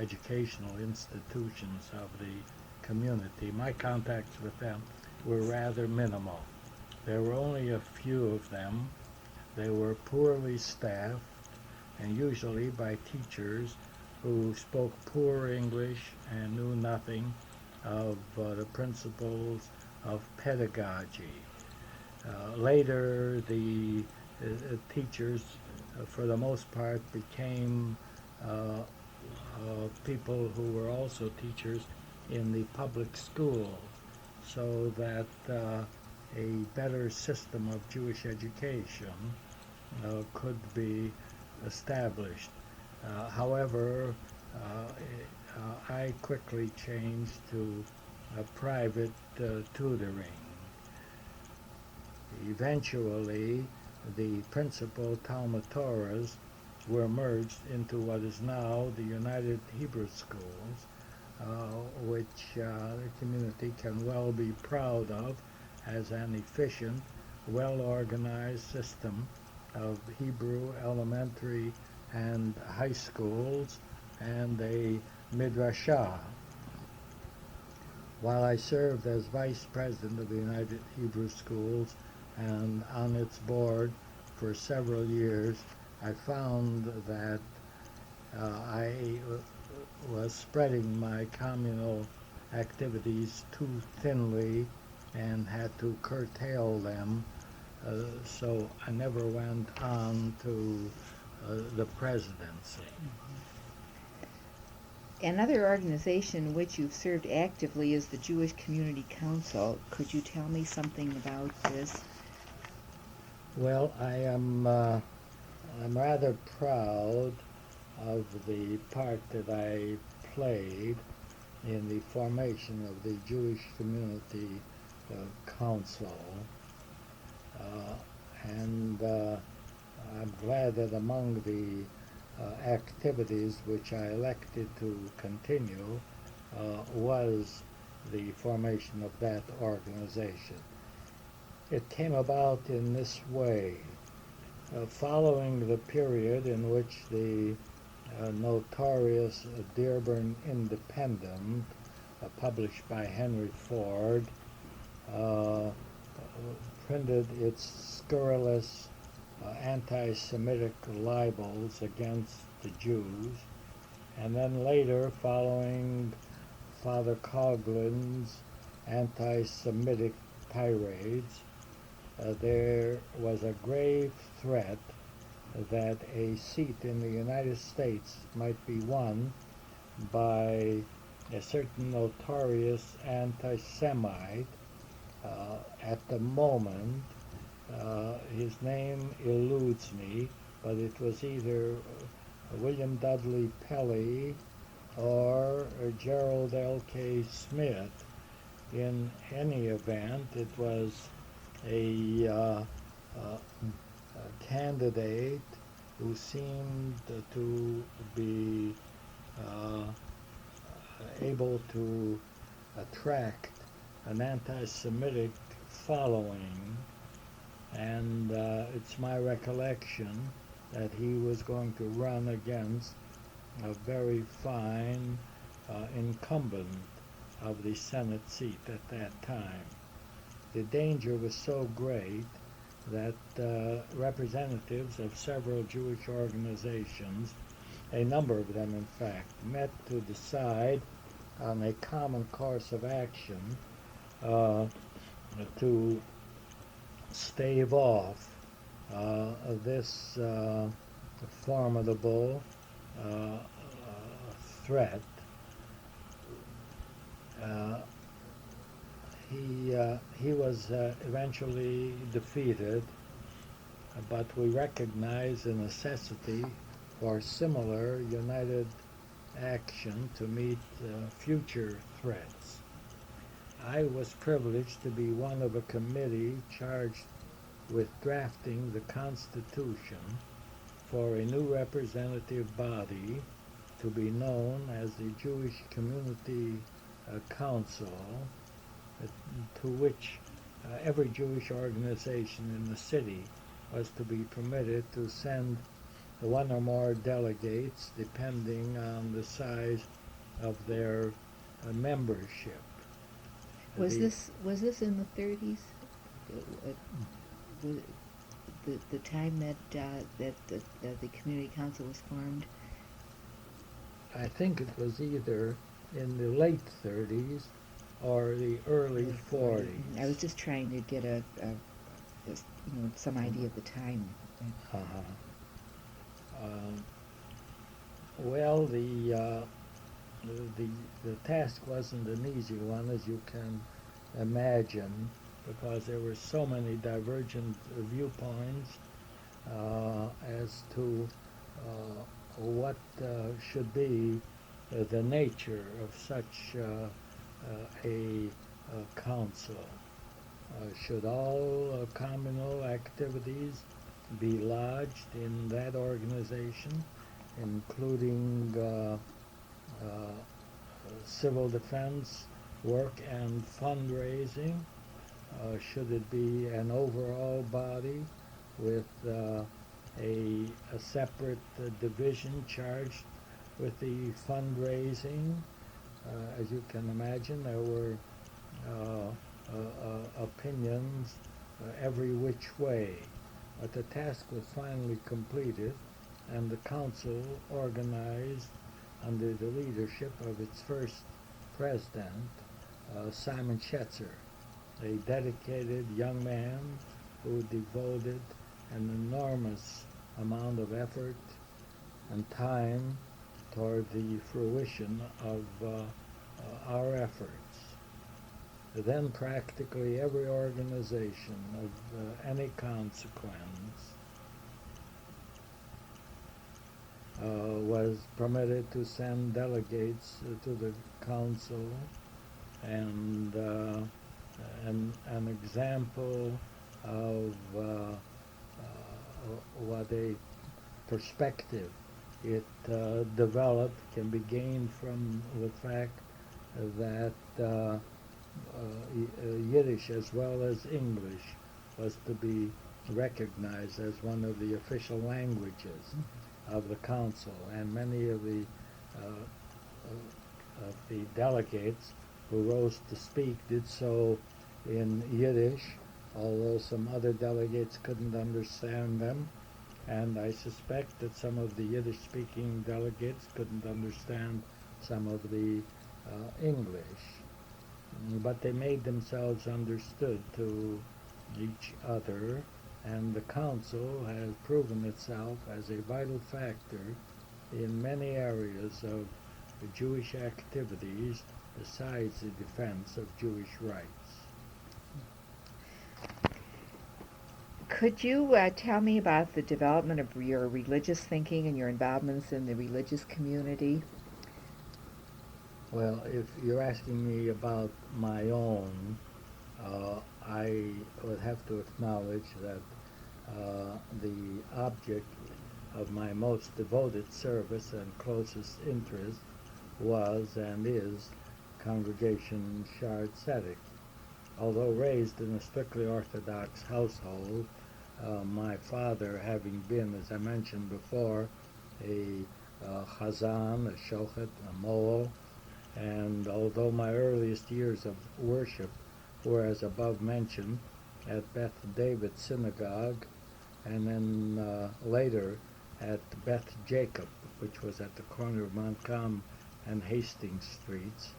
educational institutions of the community, my contacts with them were rather minimal. There were only a few of them. They were poorly staffed, and usually by teachers who spoke poor English and knew nothing of the principles of pedagogy. Later, the teachers, for the most part, became people who were also teachers in the public schools, so that a better system of Jewish education could be established. However, I quickly changed to private tutoring. Eventually, the principal Talmud Torahs were merged into what is now the United Hebrew Schools, which the community can well be proud of as an efficient, well-organized system of Hebrew elementary and high schools and a midrashah. While I served as vice president of the United Hebrew Schools and on its board for several years, I found that I was spreading my communal activities too thinly and had to curtail them, so I never went on to the presidency. Another organization in which you've served actively is the Jewish Community Council. Could you tell me something about this? Well, I'm rather proud of the part that I played in the formation of the Jewish Community Council, and I'm glad that among the activities which I elected to continue was the formation of that organization. It came about in this way. Following the period in which the notorious Dearborn Independent, published by Henry Ford, printed its scurrilous anti-Semitic libels against the Jews, and then later, following Father Coughlin's anti-Semitic tirades, there was a grave threat that a seat in the United States might be won by a certain notorious anti-Semite. At the moment, his name eludes me, but it was either William Dudley Pelley or Gerald L.K. Smith. In any event, it was a candidate who seemed to be able to attract an anti-Semitic following, and it's my recollection that he was going to run against a very fine incumbent of the Senate seat at that time. The danger was so great that representatives of several Jewish organizations, a number of them in fact, met to decide on a common course of action to stave off this formidable threat. He was eventually defeated, but we recognize the necessity for similar united action to meet future threats. I was privileged to be one of a committee charged with drafting the Constitution for a new representative body to be known as the Jewish Community Council, to which every Jewish organization in the city was to be permitted to send one or more delegates depending on the size of their membership. Was this in the 30s? The time that the community council was formed? I think it was either in the late 30s or the early 40s. I was just trying to get some idea of the time. Well, the task wasn't an easy one, as you can imagine, because there were so many divergent viewpoints as to what should be the nature of such a council. Should all communal activities be lodged in that organization, including civil defense work and fundraising? Should it be an overall body with a separate division charged with the fundraising? As you can imagine, there were opinions every which way. But the task was finally completed, and the council organized under the leadership of its first president, Simon Schetzer, a dedicated young man who devoted an enormous amount of effort and time toward the fruition of our efforts. Then practically every organization of any consequence was permitted to send delegates to the council, and an example of what a perspective it developed can be gained from the fact that Yiddish as well as English was to be recognized as one of the official languages of the council, and many of the delegates who rose to speak did so in Yiddish, although some other delegates couldn't understand them, and I suspect that some of the Yiddish-speaking delegates couldn't understand some of the English, but they made themselves understood to each other, and the council has proven itself as a vital factor in many areas of the Jewish activities besides the defense of Jewish rights. Could you tell me about the development of your religious thinking and your involvements in the religious community? Well, if you're asking me about my own, I would have to acknowledge that the object of my most devoted service and closest interest was and is Congregation Sha'ar Tzedek. Although raised in a strictly Orthodox household, my father having been, as I mentioned before, a chazan, a shochet, a moel, and although my earliest years of worship were, as above mentioned, at Beth David Synagogue, and then later at Beth Jacob, which was at the corner of Montcalm and Hastings Streets,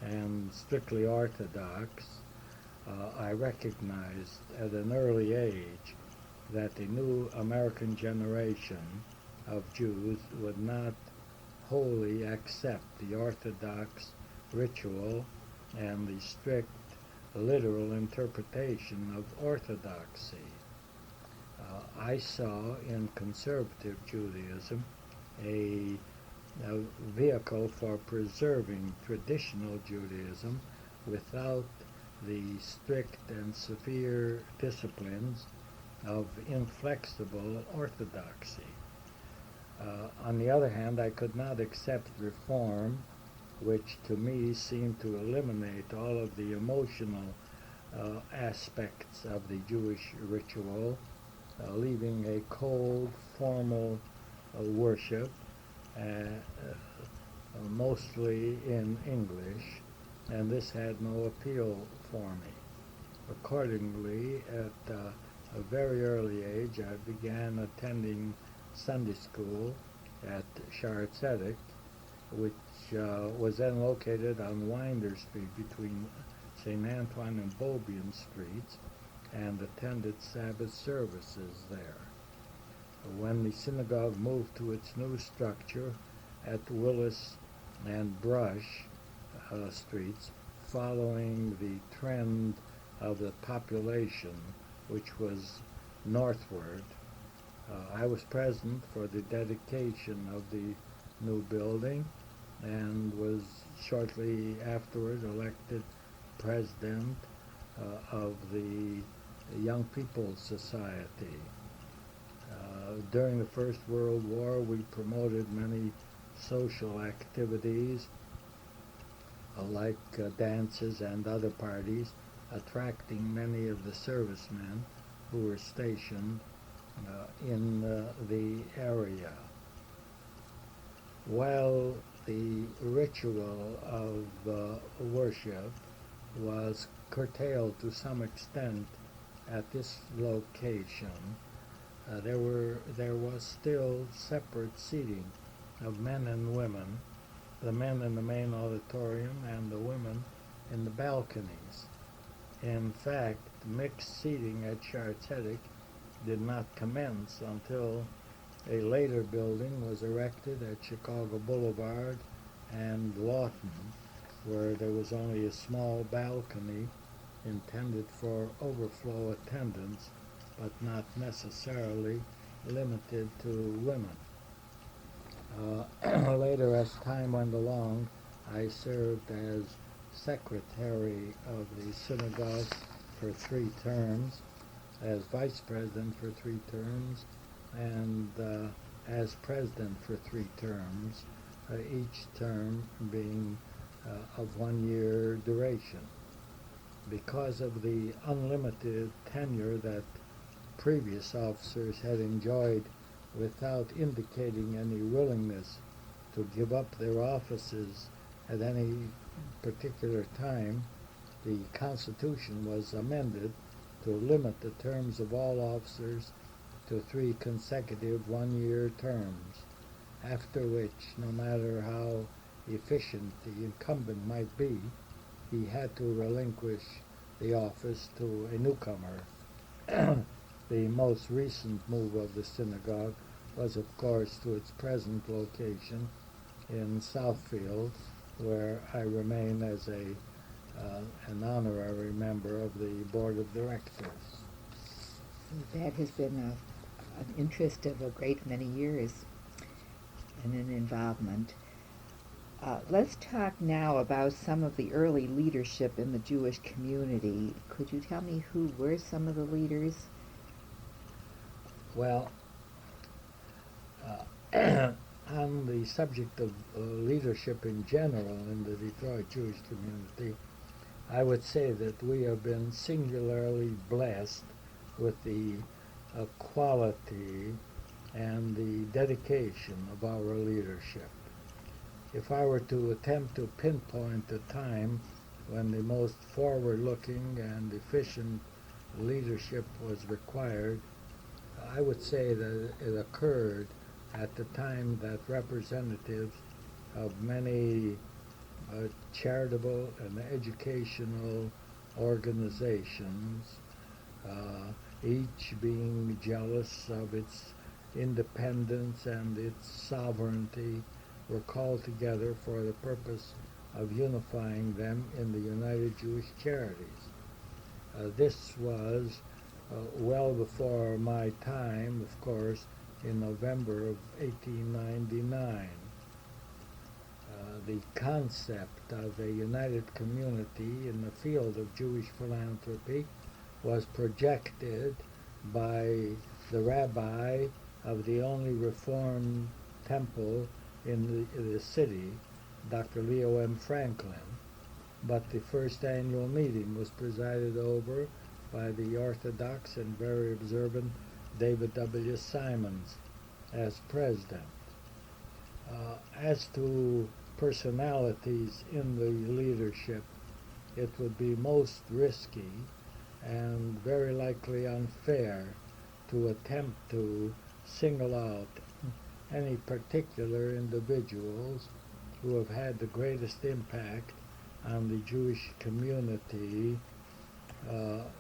and strictly Orthodox, I recognized at an early age that the new American generation of Jews would not wholly accept the Orthodox ritual and the strict literal interpretation of Orthodoxy. I saw in conservative Judaism a vehicle for preserving traditional Judaism without the strict and severe disciplines of inflexible orthodoxy. On the other hand, I could not accept reform, which to me seemed to eliminate all of the emotional aspects of the Jewish ritual, leaving a cold, formal worship, mostly in English, and this had no appeal for me. Accordingly, at a very early age, I began attending Sunday school at Shaare Zedek, which was then located on Winder Street between St. Antoine and Beaubien Streets, and attended Sabbath services there. When the synagogue moved to its new structure at Willis and Brush Streets, following the trend of the population, which was northward, I was present for the dedication of the new building and was shortly afterward elected president of the Young People's Society. During the First World War, we promoted many social activities like dances and other parties, attracting many of the servicemen who were stationed in the area. While the ritual of worship was curtailed to some extent at this location, there was still separate seating of men and women, the men in the main auditorium and the women in the balconies. In fact, mixed seating at Shaare Zedek did not commence until a later building was erected at Chicago Boulevard and Lawton, where there was only a small balcony intended for overflow attendance, but not necessarily limited to women. Later, as time went along, I served as secretary of the synagogue for 3 terms, as vice president for 3 terms, and as president for 3 terms, each term being of 1-year duration. Because of the unlimited tenure that previous officers had enjoyed without indicating any willingness to give up their offices at any particular time, the Constitution was amended to limit the terms of all officers to 3 consecutive 1-year terms, after which, no matter how efficient the incumbent might be, he had to relinquish the office to a newcomer. The most recent move of the synagogue was, of course, to its present location in Southfield, where I remain as an honorary member of the board of directors. That has been an interest of a great many years and an involvement. Let's talk now about some of the early leadership in the Jewish community. Could you tell me who were some of the leaders? Well, on the subject of leadership in general in the Detroit Jewish community, I would say that we have been singularly blessed with the quality and the dedication of our leadership. If I were to attempt to pinpoint the time when the most forward-looking and efficient leadership was required, I would say that it occurred at the time that representatives of many charitable and educational organizations, each being jealous of its independence and its sovereignty, were called together for the purpose of unifying them in the United Jewish Charities. This was well before my time, of course, in November of 1899. The concept of a united community in the field of Jewish philanthropy was projected by the rabbi of the only Reformed temple in the city, Dr. Leo M. Franklin, but the first annual meeting was presided over by the Orthodox and very observant David W. Simons as president. As to personalities in the leadership, it would be most risky and very likely unfair to attempt to single out any particular individuals who have had the greatest impact on the Jewish community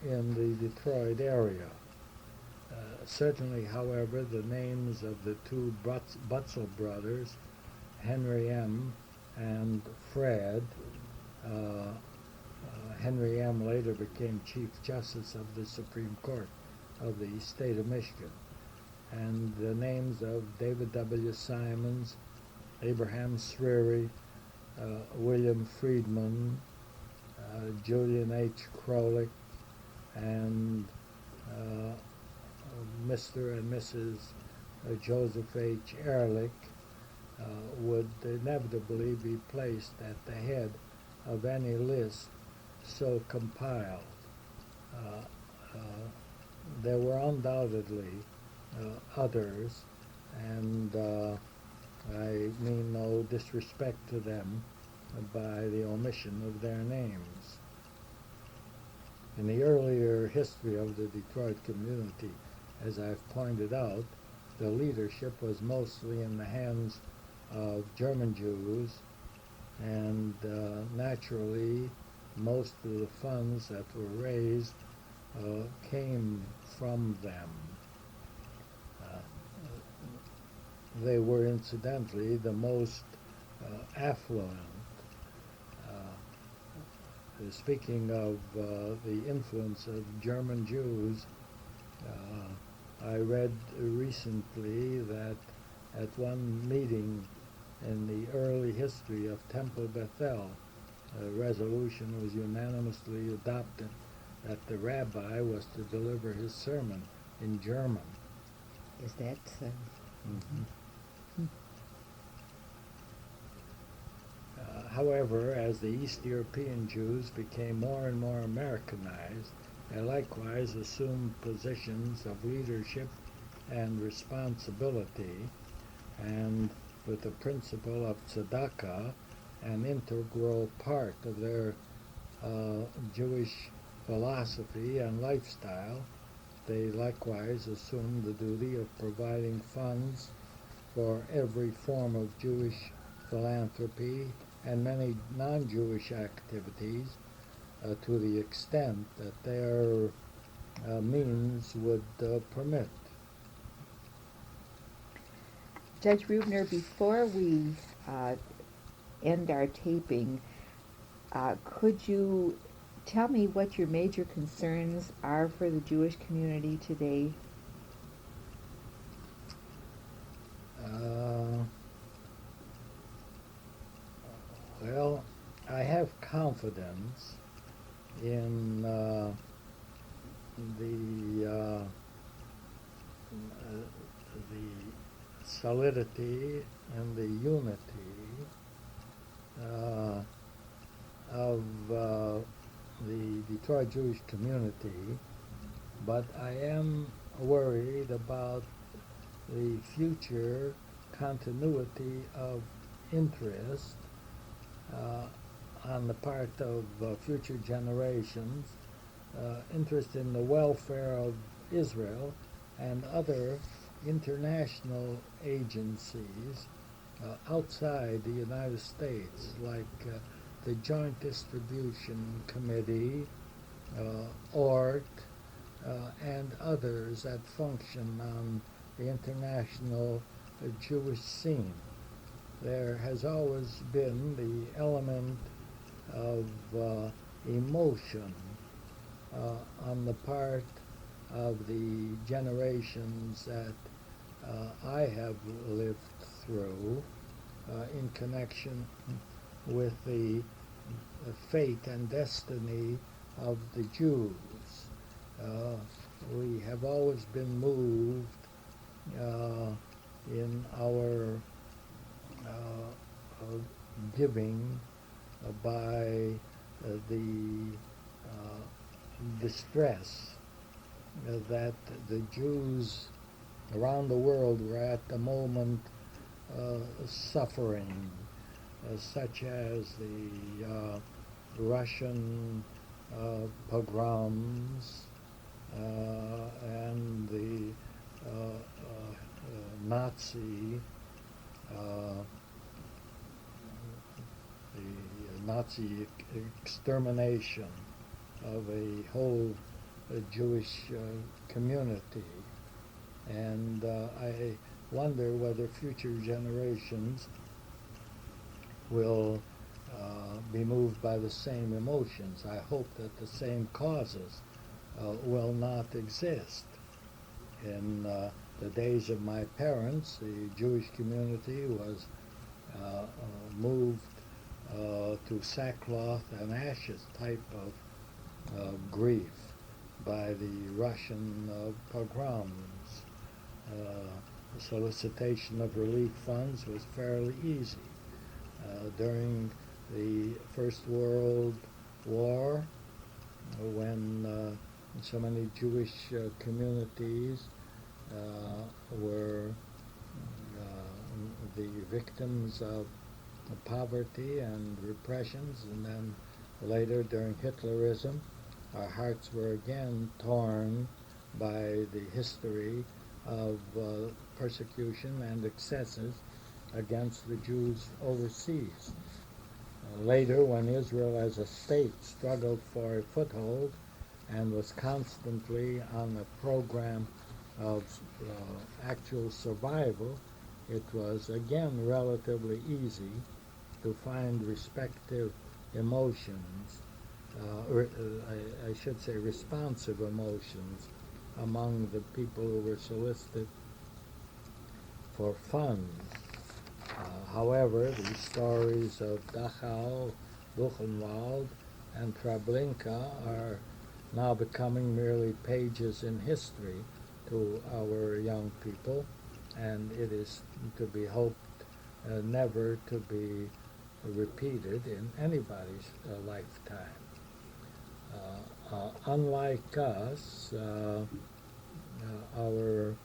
in the Detroit area. Certainly, however, the names of the two Butzel brothers, Henry M. and Fred, Henry M. later became Chief Justice of the Supreme Court of the state of Michigan, and the names of David W. Simons, Abraham Sreere, William Friedman, Julian H. Krolik, and Mr. and Mrs. Joseph H. Ehrlich would inevitably be placed at the head of any list so compiled. There were undoubtedly others, and I mean no disrespect to them by the omission of their names. In the earlier history of the Detroit community, as I've pointed out, the leadership was mostly in the hands of German Jews, and naturally most of the funds that were raised came from them. They were incidentally the most affluent. Speaking of the influence of German Jews, I read recently that at one meeting in the early history of Temple Bethel, a resolution was unanimously adopted that the rabbi was to deliver his sermon in German. Is that so? Mm-hmm. However, as the East European Jews became more and more Americanized, they likewise assumed positions of leadership and responsibility, and with the principle of tzedakah an integral part of their Jewish philosophy and lifestyle, they likewise assumed the duty of providing funds for every form of Jewish philanthropy and many non-Jewish activities to the extent that their means would permit. Judge Rubiner, before we end our taping, could you tell me what your major concerns are for the Jewish community today? Well, I have confidence in the solidity and the unity of the Detroit Jewish community, but I am worried about the future continuity of interest on the part of future generations, interest in the welfare of Israel and other international agencies outside the United States, like the Joint Distribution Committee Ort, and others that function on the international Jewish scene. There has always been the element of emotion on the part of the generations that I have lived through in connection with the fate and destiny of the Jews. We have always been moved in our giving by the distress that the Jews around the world were at the moment suffering, such as the Russian pogroms and the Nazi extermination of a whole Jewish community. And I wonder whether future generations will be moved by the same emotions. I hope that the same causes will not exist. In the days of my parents, the Jewish community was moved to sackcloth and ashes type of grief by the Russian pogroms. The solicitation of relief funds was fairly easy. During the First World War, when so many Jewish communities were the victims of poverty and repressions, and then later during Hitlerism, our hearts were again torn by the history of persecution and excesses against the Jews overseas. Later, when Israel as a state struggled for a foothold and was constantly on a program of actual survival, it was again relatively easy to find respective emotions, or I should say responsive emotions, among the people who were solicited for funds. However, the stories of Dachau, Buchenwald, and Treblinka are now becoming merely pages in history to our young people, and it is to be hoped never to be repeated in anybody's lifetime. Unlike us, our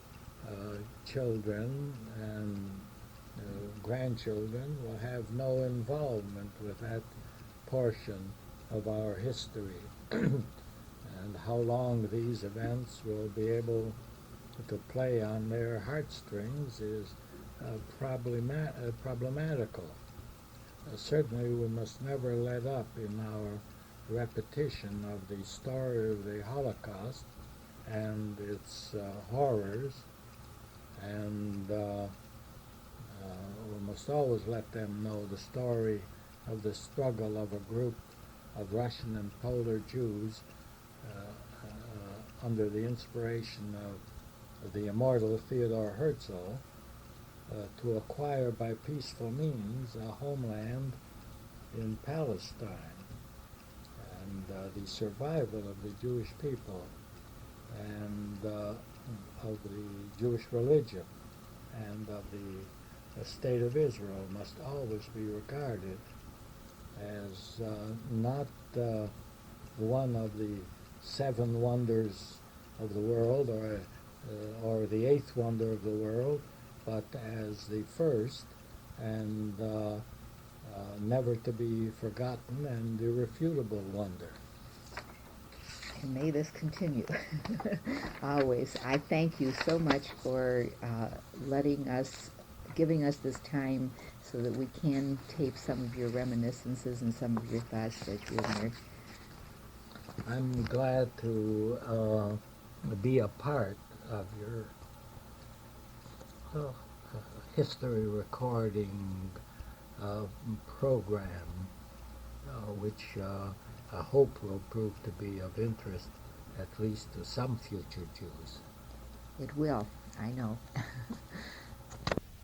children and grandchildren will have no involvement with that portion of our history. And how long these events will be able to play on their heartstrings is problematical. Certainly we must never let up in our repetition of the story of the Holocaust and its horrors, and we must always let them know the story of the struggle of a group of Russian and Polar Jews under the inspiration of the immortal Theodor Herzl to acquire by peaceful means a homeland in Palestine, and the survival of the Jewish people and of the Jewish religion and of the state of Israel must always be regarded as not one of the seven wonders of the world or the eighth wonder of the world, but as the first and never to be forgotten and irrefutable wonder. And may this continue. Always. I thank you so much for giving us this time so that we can tape some of your reminiscences and some of your thoughts that you I'm glad to be a part of your history recording program, which I hope will prove to be of interest at least to some future Jews. It will, I know.